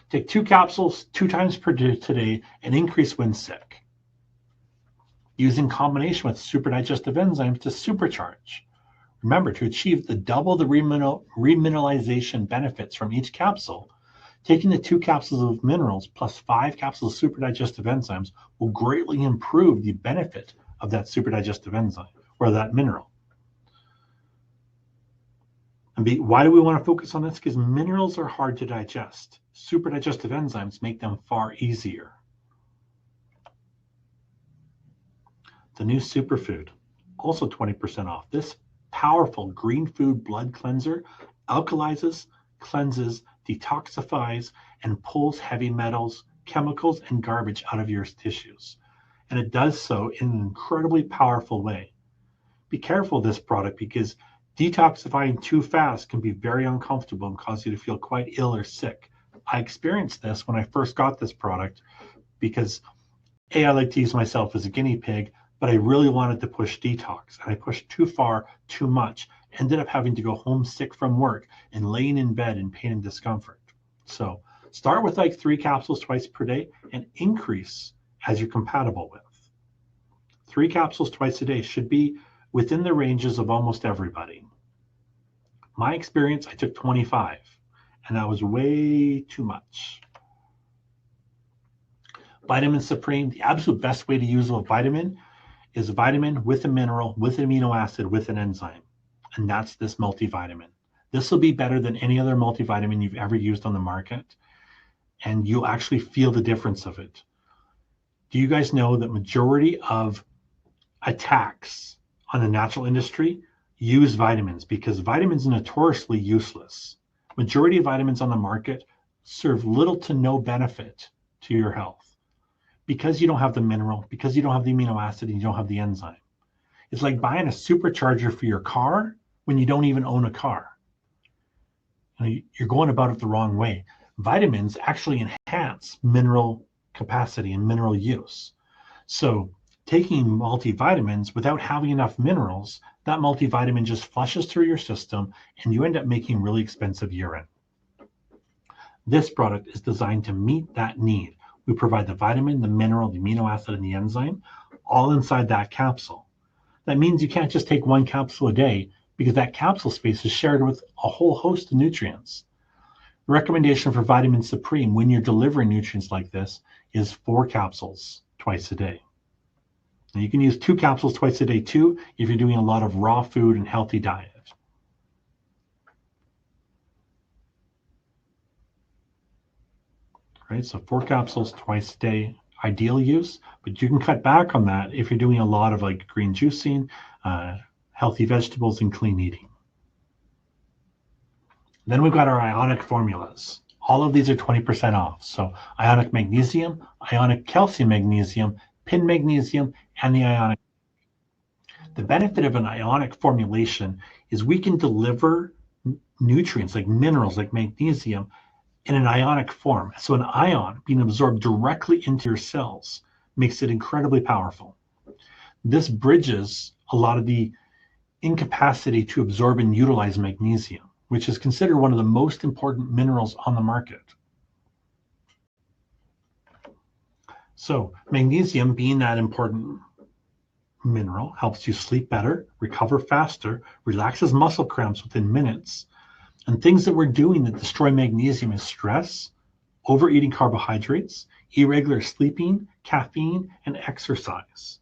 S1: Take 2 capsules 2 times per day today and increase when sick. Use in combination with super digestive enzymes to supercharge. Remember, to achieve the double the remineralization benefits from each capsule, taking the 2 capsules of minerals plus 5 capsules of super digestive enzymes will greatly improve the benefit of that super digestive enzyme or that mineral. And why do we want to focus on this? Because minerals are hard to digest. Super digestive enzymes make them far easier. The new superfood, also 20% off. This powerful green food blood cleanser alkalizes, cleanses, detoxifies, and pulls heavy metals, chemicals, and garbage out of your tissues. And it does so in an incredibly powerful way. Be careful of this product, because detoxifying too fast can be very uncomfortable and cause you to feel quite ill or sick. I experienced this when I first got this product because I like to use myself as a guinea pig, but I really wanted to push detox, and I pushed too far, too much, ended up having to go home sick from work and laying in bed in pain and discomfort. So start with like 3 capsules twice per day and increase as you're compatible with. 3 capsules twice a day should be within the ranges of almost everybody. My experience, I took 25, and that was way too much. Vitamin Supreme, the absolute best way to use a vitamin is a vitamin with a mineral, with an amino acid, with an enzyme. And that's this multivitamin. This will be better than any other multivitamin you've ever used on the market. And you'll actually feel the difference of it. Do you guys know that majority of attacks on the natural industry use vitamins, because vitamins are notoriously useless? Majority of vitamins on the market serve little to no benefit to your health, because you don't have the mineral, because you don't have the amino acid, and you don't have the enzyme. It's like buying a supercharger for your car when you don't even own a car. You're going about it the wrong way. Vitamins actually enhance mineral capacity and mineral use. So taking multivitamins without having enough minerals, that multivitamin just flushes through your system and you end up making really expensive urine. This product is designed to meet that need. We provide the vitamin, the mineral, the amino acid, and the enzyme all inside that capsule. That means you can't just take 1 capsule a day, because that capsule space is shared with a whole host of nutrients. The recommendation for Vitamin Supreme when you're delivering nutrients like this is 4 capsules twice a day. Now you can use 2 capsules twice a day too if you're doing a lot of raw food and healthy diet. Right, so 4 capsules twice a day, ideal use, but you can cut back on that if you're doing a lot of like green juicing, healthy vegetables, and clean eating. Then we've got our ionic formulas. All of these are 20% off. So ionic magnesium, ionic calcium magnesium, pin magnesium, and the ionic. The benefit of an ionic formulation is we can deliver nutrients like minerals, like magnesium, in an ionic form. So an ion being absorbed directly into your cells makes it incredibly powerful. This bridges a lot of the incapacity to absorb and utilize magnesium. which is considered one of the most important minerals on the market. So magnesium, being that important mineral, helps you sleep better, recover faster, relaxes muscle cramps within minutes. And things that we're doing that destroy magnesium is stress, overeating carbohydrates, irregular sleeping, caffeine, and exercise.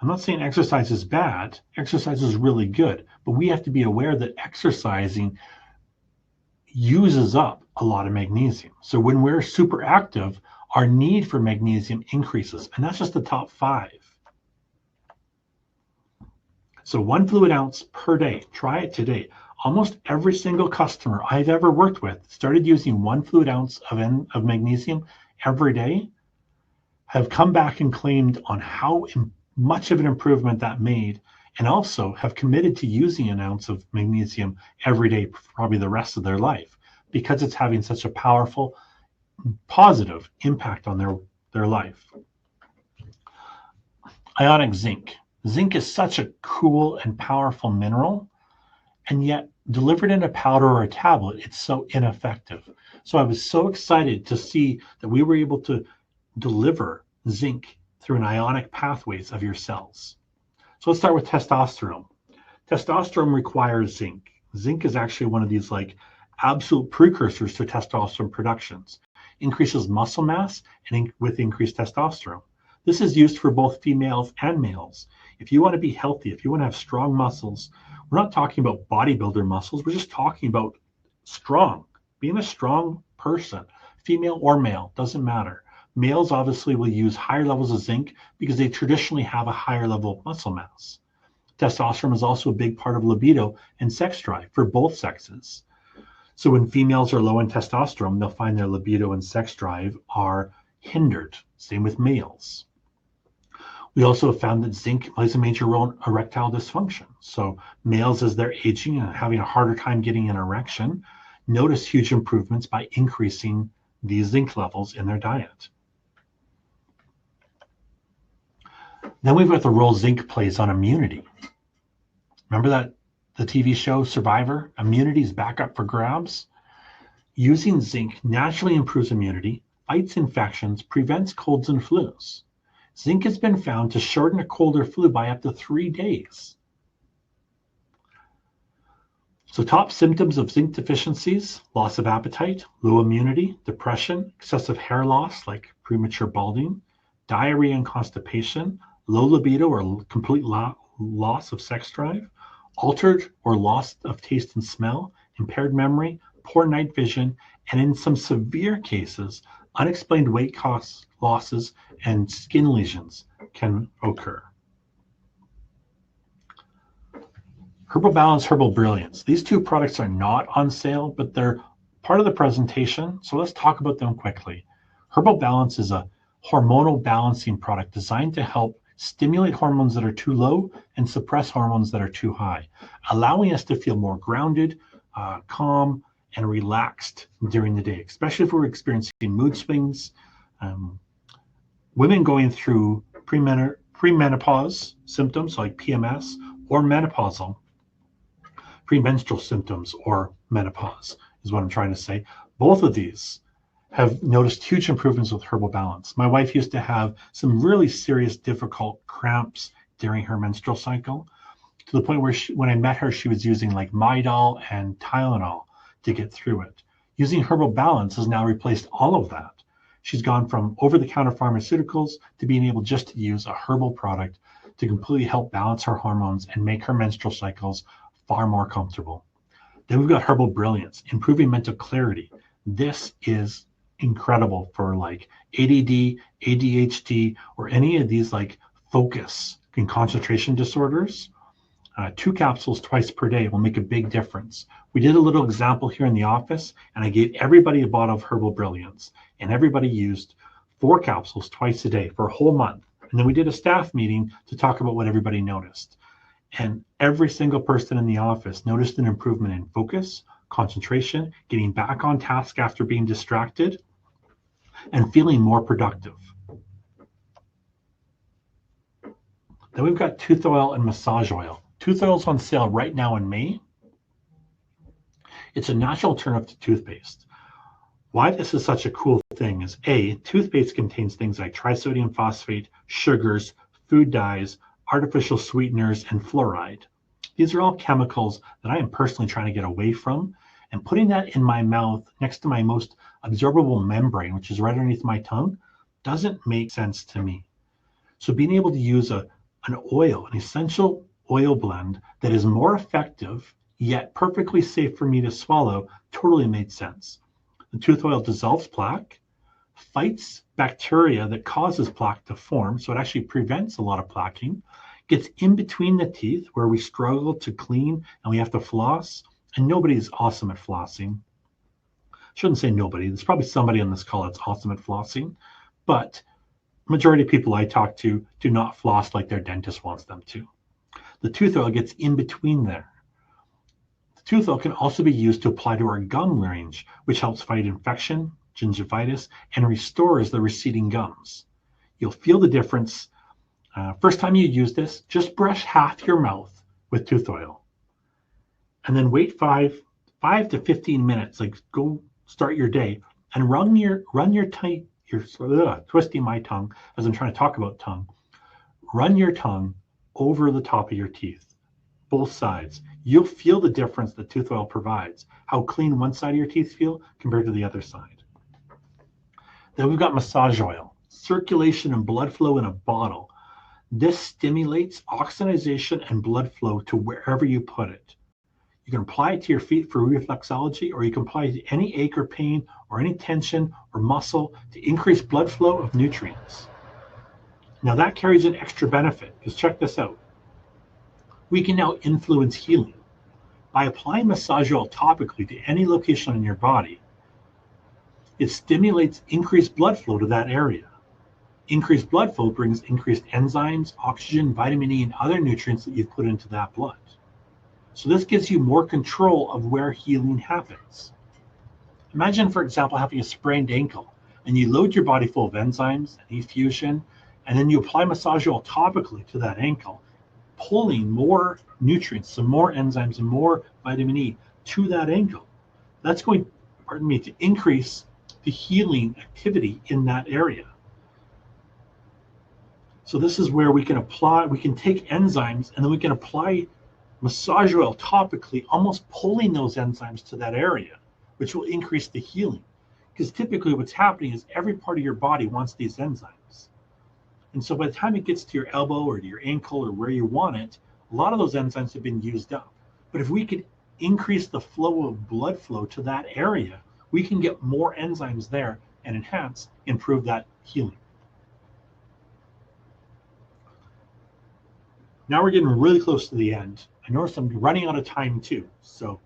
S1: I'm not saying exercise is bad. Exercise is really good, but we have to be aware that exercising uses up a lot of magnesium. So when we're super active, our need for magnesium increases, and that's just the top 5. So 1 fluid ounce per day. Try it today. Almost every single customer I've ever worked with started using 1 fluid ounce of magnesium every day, have come back and claimed on how much of an improvement that made, and also have committed to using an ounce of magnesium every day, probably the rest of their life, because it's having such a powerful, positive impact on their life. Ionic zinc. Zinc is such a cool and powerful mineral, and yet delivered in a powder or a tablet, it's so ineffective. So I was so excited to see that we were able to deliver zinc through an ionic pathways of your cells. So let's start with testosterone. Testosterone requires zinc. Zinc is actually one of these like absolute precursors to testosterone productions. Increases muscle mass and with increased testosterone. This is used for both females and males. If you want to be healthy, if you want to have strong muscles, we're not talking about bodybuilder muscles. We're just talking about strong, being a strong person, female or male, doesn't matter. Males obviously will use higher levels of zinc because they traditionally have a higher level of muscle mass. Testosterone is also a big part of libido and sex drive for both sexes. So when females are low in testosterone, they'll find their libido and sex drive are hindered. Same with males. We also found that zinc plays a major role in erectile dysfunction. So males, as they're aging and having a harder time getting an erection, notice huge improvements by increasing these zinc levels in their diet. Then we've got the role zinc plays on immunity. Remember that the TV show Survivor? Immunity is back up for grabs. Using zinc naturally improves immunity, fights infections, prevents colds and flus. Zinc has been found to shorten a cold or flu by up to 3 days. So top symptoms of zinc deficiencies: loss of appetite, low immunity, depression, excessive hair loss like premature balding, diarrhea and constipation, low libido or complete loss of sex drive, altered or loss of taste and smell, impaired memory, poor night vision, and in some severe cases, unexplained weight losses and skin lesions can occur. Herbal Balance, Herbal Brilliance. These 2 products are not on sale, but they're part of the presentation, so let's talk about them quickly. Herbal Balance is a hormonal balancing product designed to help stimulate hormones that are too low and suppress hormones that are too high, allowing us to feel more grounded, calm, and relaxed during the day, especially if we're experiencing mood swings. Women going through premenopause symptoms like PMS, or menopausal premenstrual symptoms or menopause is what I'm trying to say. Both of these have noticed huge improvements with Herbal Balance. My wife used to have some really serious, difficult cramps during her menstrual cycle, to the point where when I met her, she was using like Midol and Tylenol to get through it. Using Herbal Balance has now replaced all of that. She's gone from over-the-counter pharmaceuticals to being able just to use a herbal product to completely help balance her hormones and make her menstrual cycles far more comfortable. Then we've got Herbal Brilliance, improving mental clarity. This is incredible for like ADD, ADHD, or any of these like focus and concentration disorders. 2 capsules twice per day will make a big difference. We did a little example here in the office, and I gave everybody a bottle of Herbal Brilliance, and everybody used 4 capsules twice a day for a whole month. And then we did a staff meeting to talk about what everybody noticed. And every single person in the office noticed an improvement in focus, concentration, getting back on task after being distracted, and feeling more productive. Then we've got tooth oil and massage oil. Tooth oil is on sale right now in May. It's a natural alternative to toothpaste. Why this is such a cool thing is A, toothpaste contains things like trisodium phosphate, sugars, food dyes, artificial sweeteners, and fluoride. These are all chemicals that I am personally trying to get away from, and putting that in my mouth next to my most absorbable membrane, which is right underneath my tongue, doesn't make sense to me. So being able to use an oil, an essential oil blend that is more effective yet perfectly safe for me to swallow totally made sense. The tooth oil dissolves plaque, fights bacteria that causes plaque to form, so it actually prevents a lot of plaquing, gets in between the teeth where we struggle to clean and we have to floss, and nobody's awesome at flossing. Shouldn't say nobody. There's probably somebody on this call that's awesome at flossing, but majority of people I talk to do not floss like their dentist wants them to. The tooth oil gets in between there. The tooth oil can also be used to apply to our gum range, which helps fight infection, gingivitis, and restores the receding gums. You'll feel the difference. First time you use this, just brush half your mouth with tooth oil. And then wait 5 to 15 minutes, like go start your day, and run your twisting my tongue as I'm trying to talk about tongue. Run your tongue over the top of your teeth, both sides. You'll feel the difference that tooth oil provides, how clean one side of your teeth feel compared to the other side. Then we've got massage oil, circulation and blood flow in a bottle. This stimulates oxygenation and blood flow to wherever you put it. You can apply it to your feet for reflexology, or you can apply it to any ache or pain or any tension or muscle to increase blood flow of nutrients. Now that carries an extra benefit, because check this out. We can now influence healing. By applying massage oil topically to any location on your body, it stimulates increased blood flow to that area. Increased blood flow brings increased enzymes, oxygen, vitamin E, and other nutrients that you've put into that blood. So this gives you more control of where healing happens. Imagine, for example, having a sprained ankle, and you load your body full of enzymes and effusion, and then you apply massage oil topically to that ankle, pulling more nutrients, some more enzymes and more vitamin E to that ankle. That's going, to increase the healing activity in that area. So this is where we can take enzymes and then we can apply massage oil topically, almost pulling those enzymes to that area, which will increase the healing. Because typically what's happening is every part of your body wants these enzymes. And so by the time it gets to your elbow or to your ankle or where you want it, a lot of those enzymes have been used up. But if we could increase the flow of blood flow to that area, we can get more enzymes there and improve that healing. Now we're getting really close to the end. I notice I'm running out of time too. So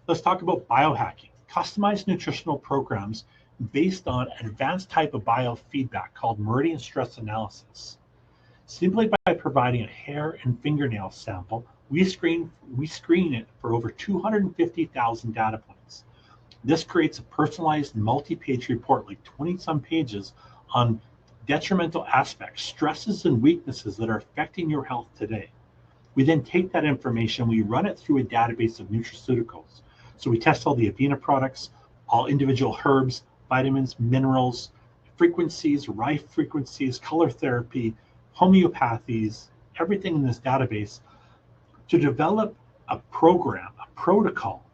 S1: let's talk about biohacking. Customized nutritional programs based on an advanced type of biofeedback called meridian stress analysis. Simply by providing a hair and fingernail sample, we screen it for over 250,000 data points. This creates a personalized multi-page report, like 20-some pages, on detrimental aspects, stresses and weaknesses that are affecting your health today. We then take that information, we run it through a database of nutraceuticals. So we test all the Avena products, all individual herbs, vitamins, minerals, frequencies, rife frequencies, color therapy, homeopathies, everything in this database to develop a program, a protocol,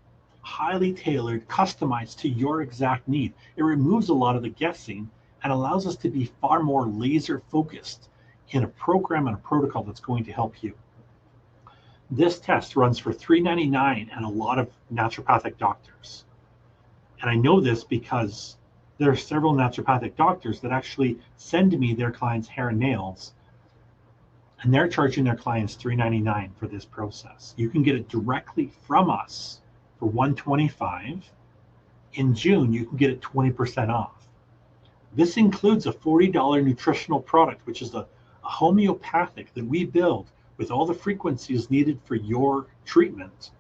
S1: highly tailored, customized to your exact need. It removes a lot of the guessing and allows us to be far more laser focused in a program and a protocol that's going to help you. This test runs for $3.99 and a lot of naturopathic doctors. And I know this because there are several naturopathic doctors that actually send me their clients' hair and nails, and they're charging their clients $3.99 for this process. You can get it directly from us for $125. In June, you can get it 20% off. This includes a $40 nutritional product, which is a homeopathic that we build with all the frequencies needed for your treatment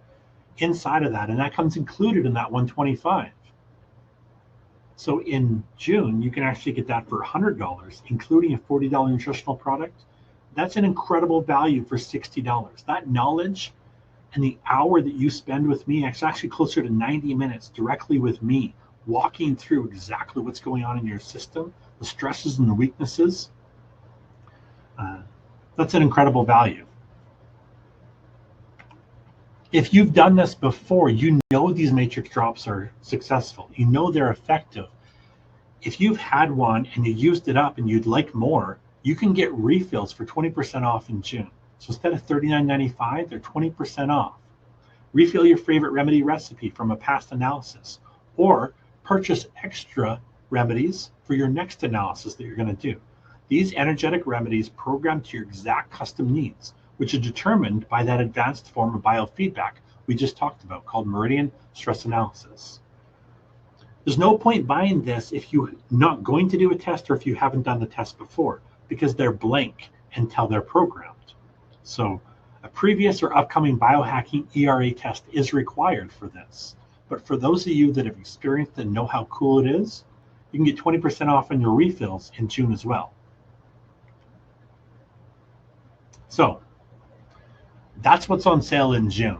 S1: inside of that. And that comes included in that $125. So in June, you can actually get that for $100, including a $40 nutritional product. That's an incredible value for $60. That knowledge And the hour that you spend with me, it's actually closer to 90 minutes directly with me, walking through exactly what's going on in your system, the stresses and the weaknesses. That's an incredible value. If you've done this before, you know these matrix drops are successful. You know they're effective. If you've had one and you used it up and you'd like more, you can get refills for 20% off in June. So instead of $39.95, they're 20% off. Refill your favorite remedy recipe from a past analysis, or purchase extra remedies for your next analysis that you're going to do. These energetic remedies program to your exact custom needs, which is determined by that advanced form of biofeedback we just talked about called meridian stress analysis. There's no point buying this if you're not going to do a test or if you haven't done the test before, because they're blank until they're programmed. So a previous or upcoming biohacking ERA test is required for this. But for those of you that have experienced and know how cool it is, you can get 20% off on your refills in June as well. So that's what's on sale in June.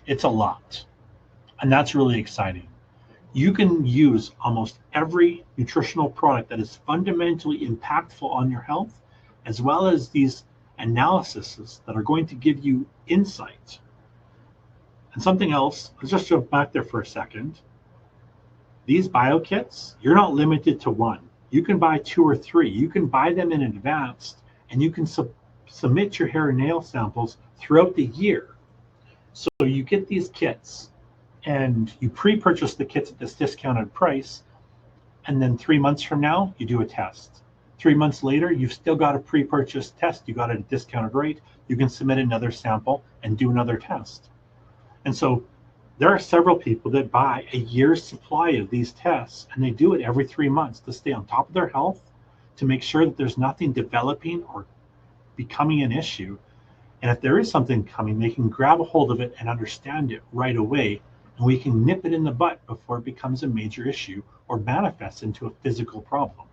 S1: It's a lot, and that's really exciting. You can use almost every nutritional product that is fundamentally impactful on your health, as well as these analyses that are going to give you insight. And something else, let's just jump back there for a second. These bio kits, you're not limited to one. You can buy 2 or 3. You can buy them in advance, and you can submit your hair and nail samples throughout the year. So you get these kits and you pre-purchase the kits at this discounted price, and then 3 months from now you do a test. 3 months later, you've still got a pre-purchased test, you got it at a discounted rate, you can submit another sample and do another test. And so there are several people that buy a year's supply of these tests, and they do it every 3 months to stay on top of their health, to make sure that there's nothing developing or becoming an issue. And if there is something coming, they can grab a hold of it and understand it right away, and we can nip it in the butt before it becomes a major issue or manifests into a physical problem.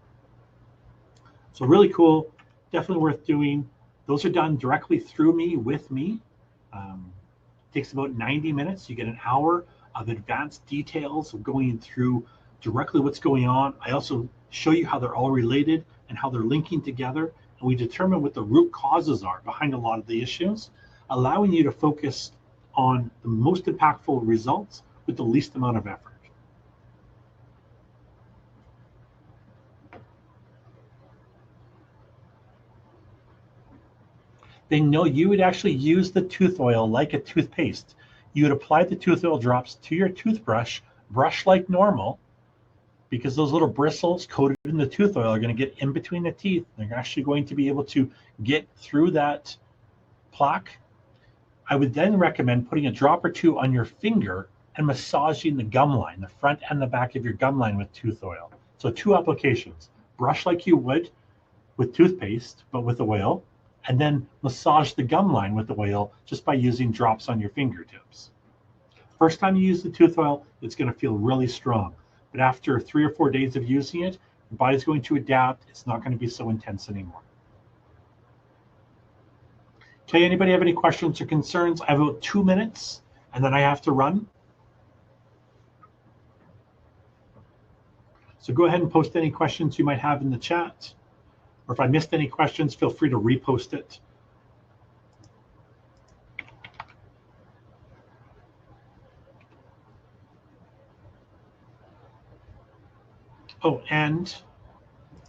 S1: So really cool, definitely worth doing. Those are done directly through me, with me. Takes about 90 minutes. You get an hour of advanced details of going through directly what's going on. I also show you how they're all related and how they're linking together. And we determine what the root causes are behind a lot of the issues, allowing you to focus on the most impactful results with the least amount of effort. They know you would actually use the tooth oil like a toothpaste. You would apply the tooth oil drops to your toothbrush, brush like normal, because those little bristles coated in the tooth oil are going to get in between the teeth. They're actually going to be able to get through that plaque. I would then recommend putting a drop or two on your finger and massaging the gum line, the front and the back of your gum line with tooth oil. So 2 applications: brush like you would with toothpaste, but with oil, and then massage the gum line with the oil just by using drops on your fingertips. First time you use the tooth oil, it's going to feel really strong. But after 3 or 4 days of using it, your body's going to adapt. It's not going to be so intense anymore. Okay, anybody have any questions or concerns? I have about 2 minutes, and then I have to run. So go ahead and post any questions you might have in the chat. Or if I missed any questions, feel free to repost it. Oh, and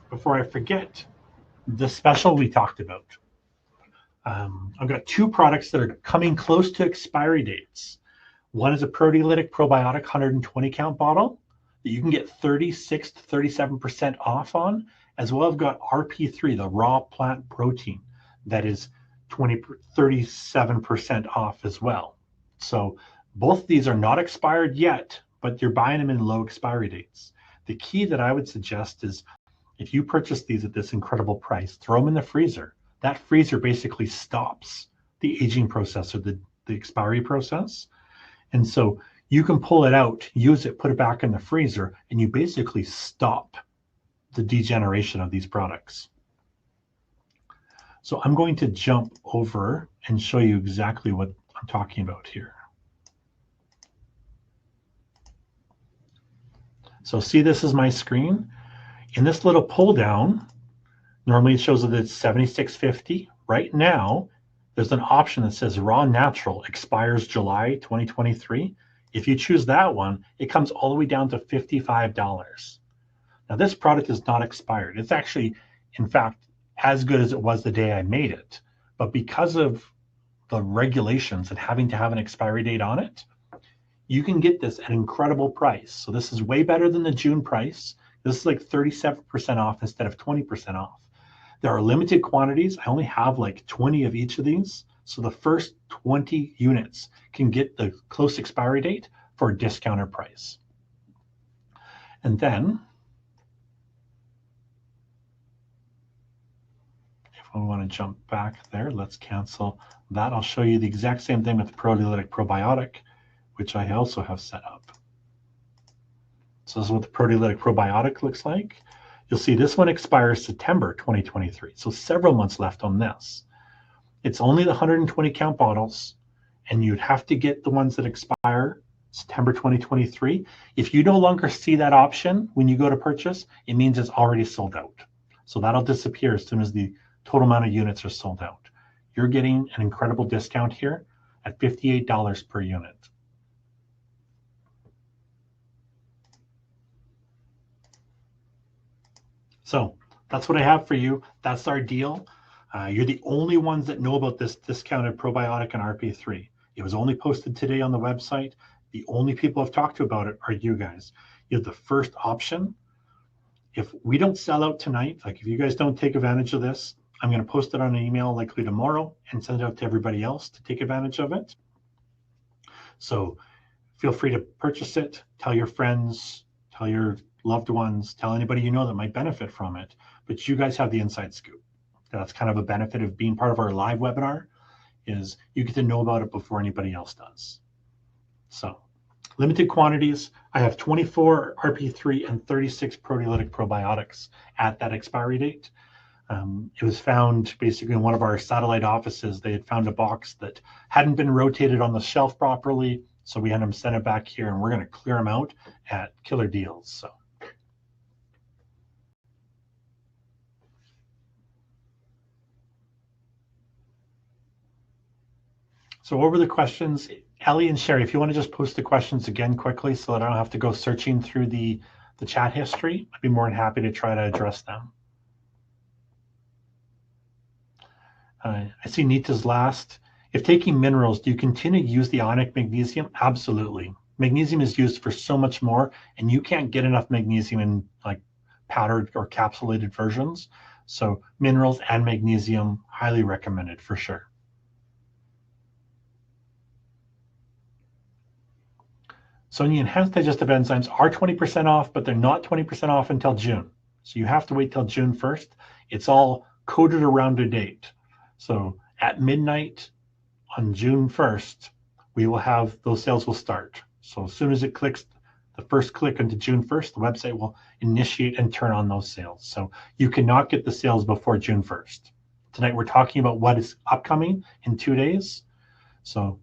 S1: before I forget, the special we talked about. I've got 2 products that are coming close to expiry dates. One is a proteolytic probiotic 120 count bottle that you can get 36 to 37% off on, as well. I've got RP3, the raw plant protein, that is 37% off as well. So both these are not expired yet, but you're buying them in low expiry dates. The key that I would suggest is, if you purchase these at this incredible price, throw them in the freezer. That freezer basically stops the aging process or the expiry process. And so you can pull it out, use it, put it back in the freezer, and you basically stop the degeneration of these products. So I'm going to jump over and show you exactly what I'm talking about here. So see, this is my screen. In this little pull down, normally it shows that it's $76.50. Right now, there's an option that says raw natural expires July 2023. If you choose that one, it comes all the way down to $55. Now this product is not expired. It's actually, in fact, as good as it was the day I made it. But because of the regulations and having to have an expiry date on it, you can get this at an incredible price. So this is way better than the June price. This is like 37% off instead of 20% off. There are limited quantities. I only have like 20 of each of these. So the first 20 units can get the close expiry date for a discounted price. And then, if we want to jump back there, let's cancel that. I'll show you the exact same thing with the proteolytic probiotic, which I also have set up. So this is what the proteolytic probiotic looks like. You'll see this one expires September 2023. So several months left on this. It's only the 120 count bottles, and you'd have to get the ones that expire September 2023. If you no longer see that option when you go to purchase, it means it's already sold out. So that'll disappear as soon as the total amount of units are sold out. You're getting an incredible discount here at $58 per unit. So that's what I have for you. That's our deal. You're the only ones that know about this discounted probiotic and RP3. It was only posted today on the website. The only people I've talked to about it are you guys. You have the first option. If we don't sell out tonight, like if you guys don't take advantage of this, I'm going to post it on an email likely tomorrow and send it out to everybody else to take advantage of it. So feel free to purchase it. Tell your friends, tell your loved ones, tell anybody you know that might benefit from it. But you guys have the inside scoop. That's kind of a benefit of being part of our live webinar, is you get to know about it before anybody else does. So limited quantities. I have 24 RP3 and 36 proteolytic probiotics at that expiry date. It was found basically in one of our satellite offices. They had found a box that hadn't been rotated on the shelf properly. So we had them send it back here, and we're going to clear them out at killer deals. So what were the questions? Ellie and Sherry, if you want to just post the questions again quickly so that I don't have to go searching through the chat history, I'd be more than happy to try to address them. I see Nita's last. If taking minerals, do you continue to use the ionic magnesium? Absolutely. Magnesium is used for so much more, and you can't get enough magnesium in like powdered or capsulated versions. So minerals and magnesium, highly recommended for sure. So the enhanced digestive enzymes are 20% off, but they're not 20% off until June. So you have to wait till June 1st. It's all coded around a date. So at midnight on June 1st, we will have, those sales will start. So as soon as it clicks, the first click into June 1st, the website will initiate and turn on those sales. So you cannot get the sales before June 1st. Tonight we're talking about what is upcoming in 2 days. So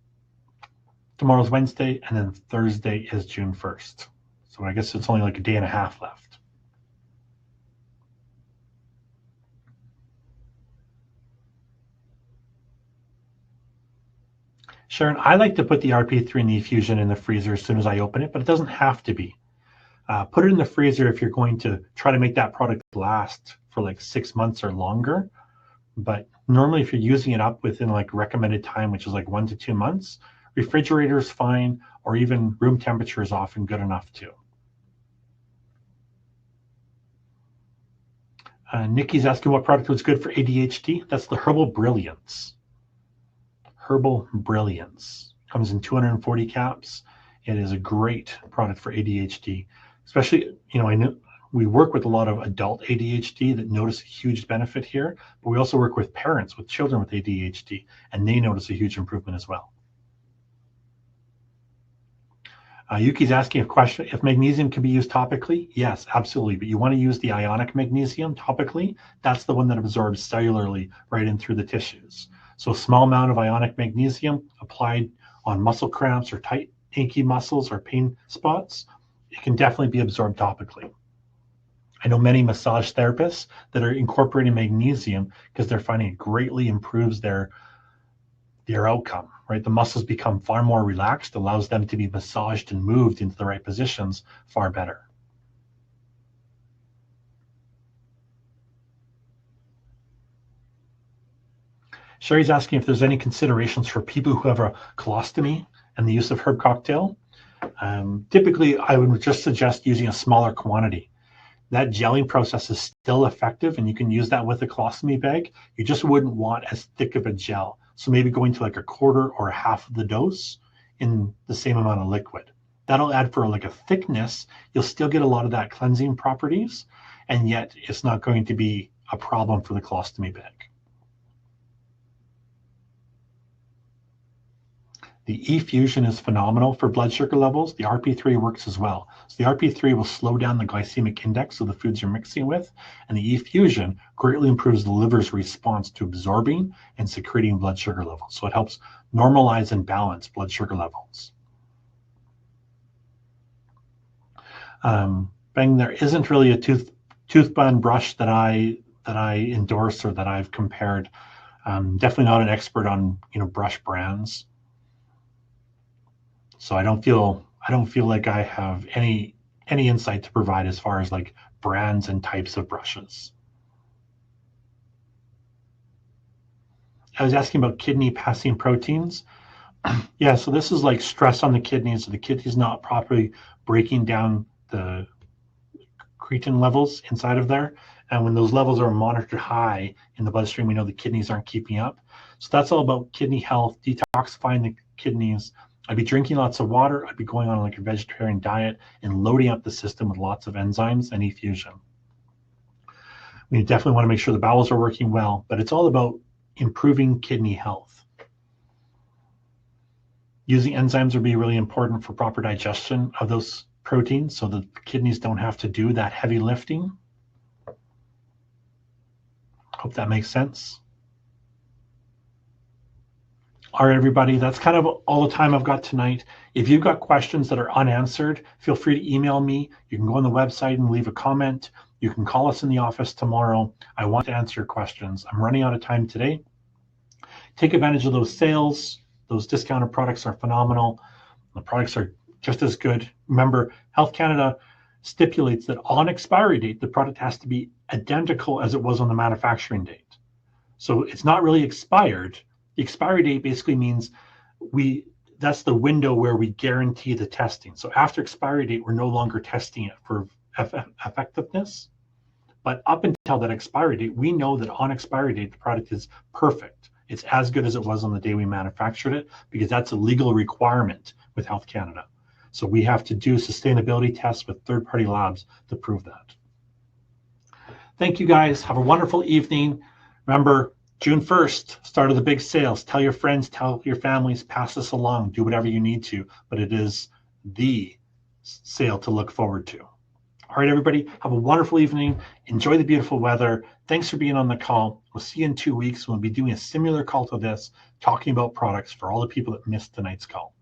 S1: tomorrow's Wednesday, and then Thursday is June 1st. So I guess it's only like a day and a half left. Sharon, I like to put the RP3 and the Fusion in the freezer as soon as I open it, but it doesn't have to be. Put it in the freezer if you're going to try to make that product last for like 6 months or longer. But normally if you're using it up within like recommended time, which is like 1 to 2 months, refrigerator is fine, or even room temperature is often good enough too. Nikki's asking what product was good for ADHD. That's the Herbal Brilliance. Herbal Brilliance comes in 240 caps. It is a great product for ADHD, especially, I know we work with a lot of adult ADHD that notice a huge benefit here, but we also work with parents with children with ADHD, and they notice a huge improvement as well. Yuki's asking a question, if magnesium can be used topically? Yes, absolutely. But you want to use the ionic magnesium topically. That's the one that absorbs cellularly right in through the tissues. So a small amount of ionic magnesium applied on muscle cramps or tight, achy muscles or pain spots, it can definitely be absorbed topically. I know many massage therapists that are incorporating magnesium because they're finding it greatly improves their outcome, right? The muscles become far more relaxed, allows them to be massaged and moved into the right positions far better. Sherry's asking if there's any considerations for people who have a colostomy and the use of herb cocktail. Typically, I would just suggest using a smaller quantity. That gelling process is still effective and you can use that with a colostomy bag. You just wouldn't want as thick of a gel. So maybe going to like a quarter or a half of the dose in the same amount of liquid. That'll add for like a thickness. You'll still get a lot of that cleansing properties, and yet it's not going to be a problem for the colostomy bag. The E-fusion is phenomenal for blood sugar levels. The RP3 works as well. So the RP3 will slow down the glycemic index of the foods you're mixing with, and the E-fusion greatly improves the liver's response to absorbing and secreting blood sugar levels. So it helps normalize and balance blood sugar levels. Bang, there isn't really a tooth bun brush that I endorse or that I've compared. Definitely not an expert on brush brands. So I don't feel like I have any insight to provide as far as like brands and types of brushes. I was asking about kidney passing proteins. Yeah, so this is like stress on the kidneys. So the kidney's not properly breaking down the creatine levels inside of there. And when those levels are monitored high in the bloodstream, we know the kidneys aren't keeping up. So that's all about kidney health, detoxifying the kidneys. I'd be drinking lots of water. I'd be going on like a vegetarian diet and loading up the system with lots of enzymes and E-fusion. We definitely want to make sure the bowels are working well, but it's all about improving kidney health. Using enzymes will be really important for proper digestion of those proteins so that the kidneys don't have to do that heavy lifting. Hope that makes sense. All right, everybody, that's kind of all the time I've got tonight. If you've got questions that are unanswered, feel free to email me. You can go on the website and leave a comment. You can call us in the office tomorrow. I want to answer your questions. I'm running out of time today. Take advantage of those sales. Those discounted products are phenomenal. The products are just as good. Remember, Health Canada stipulates that on expiry date, the product has to be identical as it was on the manufacturing date. So it's not really expired. The expiry date basically means that's the window where we guarantee the testing. So after expiry date, we're no longer testing it for effectiveness. But up until that expiry date, we know that on expiry date, the product is perfect. It's as good as it was on the day we manufactured it, because that's a legal requirement with Health Canada. So we have to do sustainability tests with third-party labs to prove that. Thank you, guys. Have a wonderful evening. Remember, June 1st, start of the big sales. Tell your friends, tell your families, pass this along, do whatever you need to, but it is the sale to look forward to. All right, everybody, have a wonderful evening. Enjoy the beautiful weather. Thanks for being on the call. We'll see you in 2 weeks. We'll be doing a similar call to this, talking about products for all the people that missed tonight's call.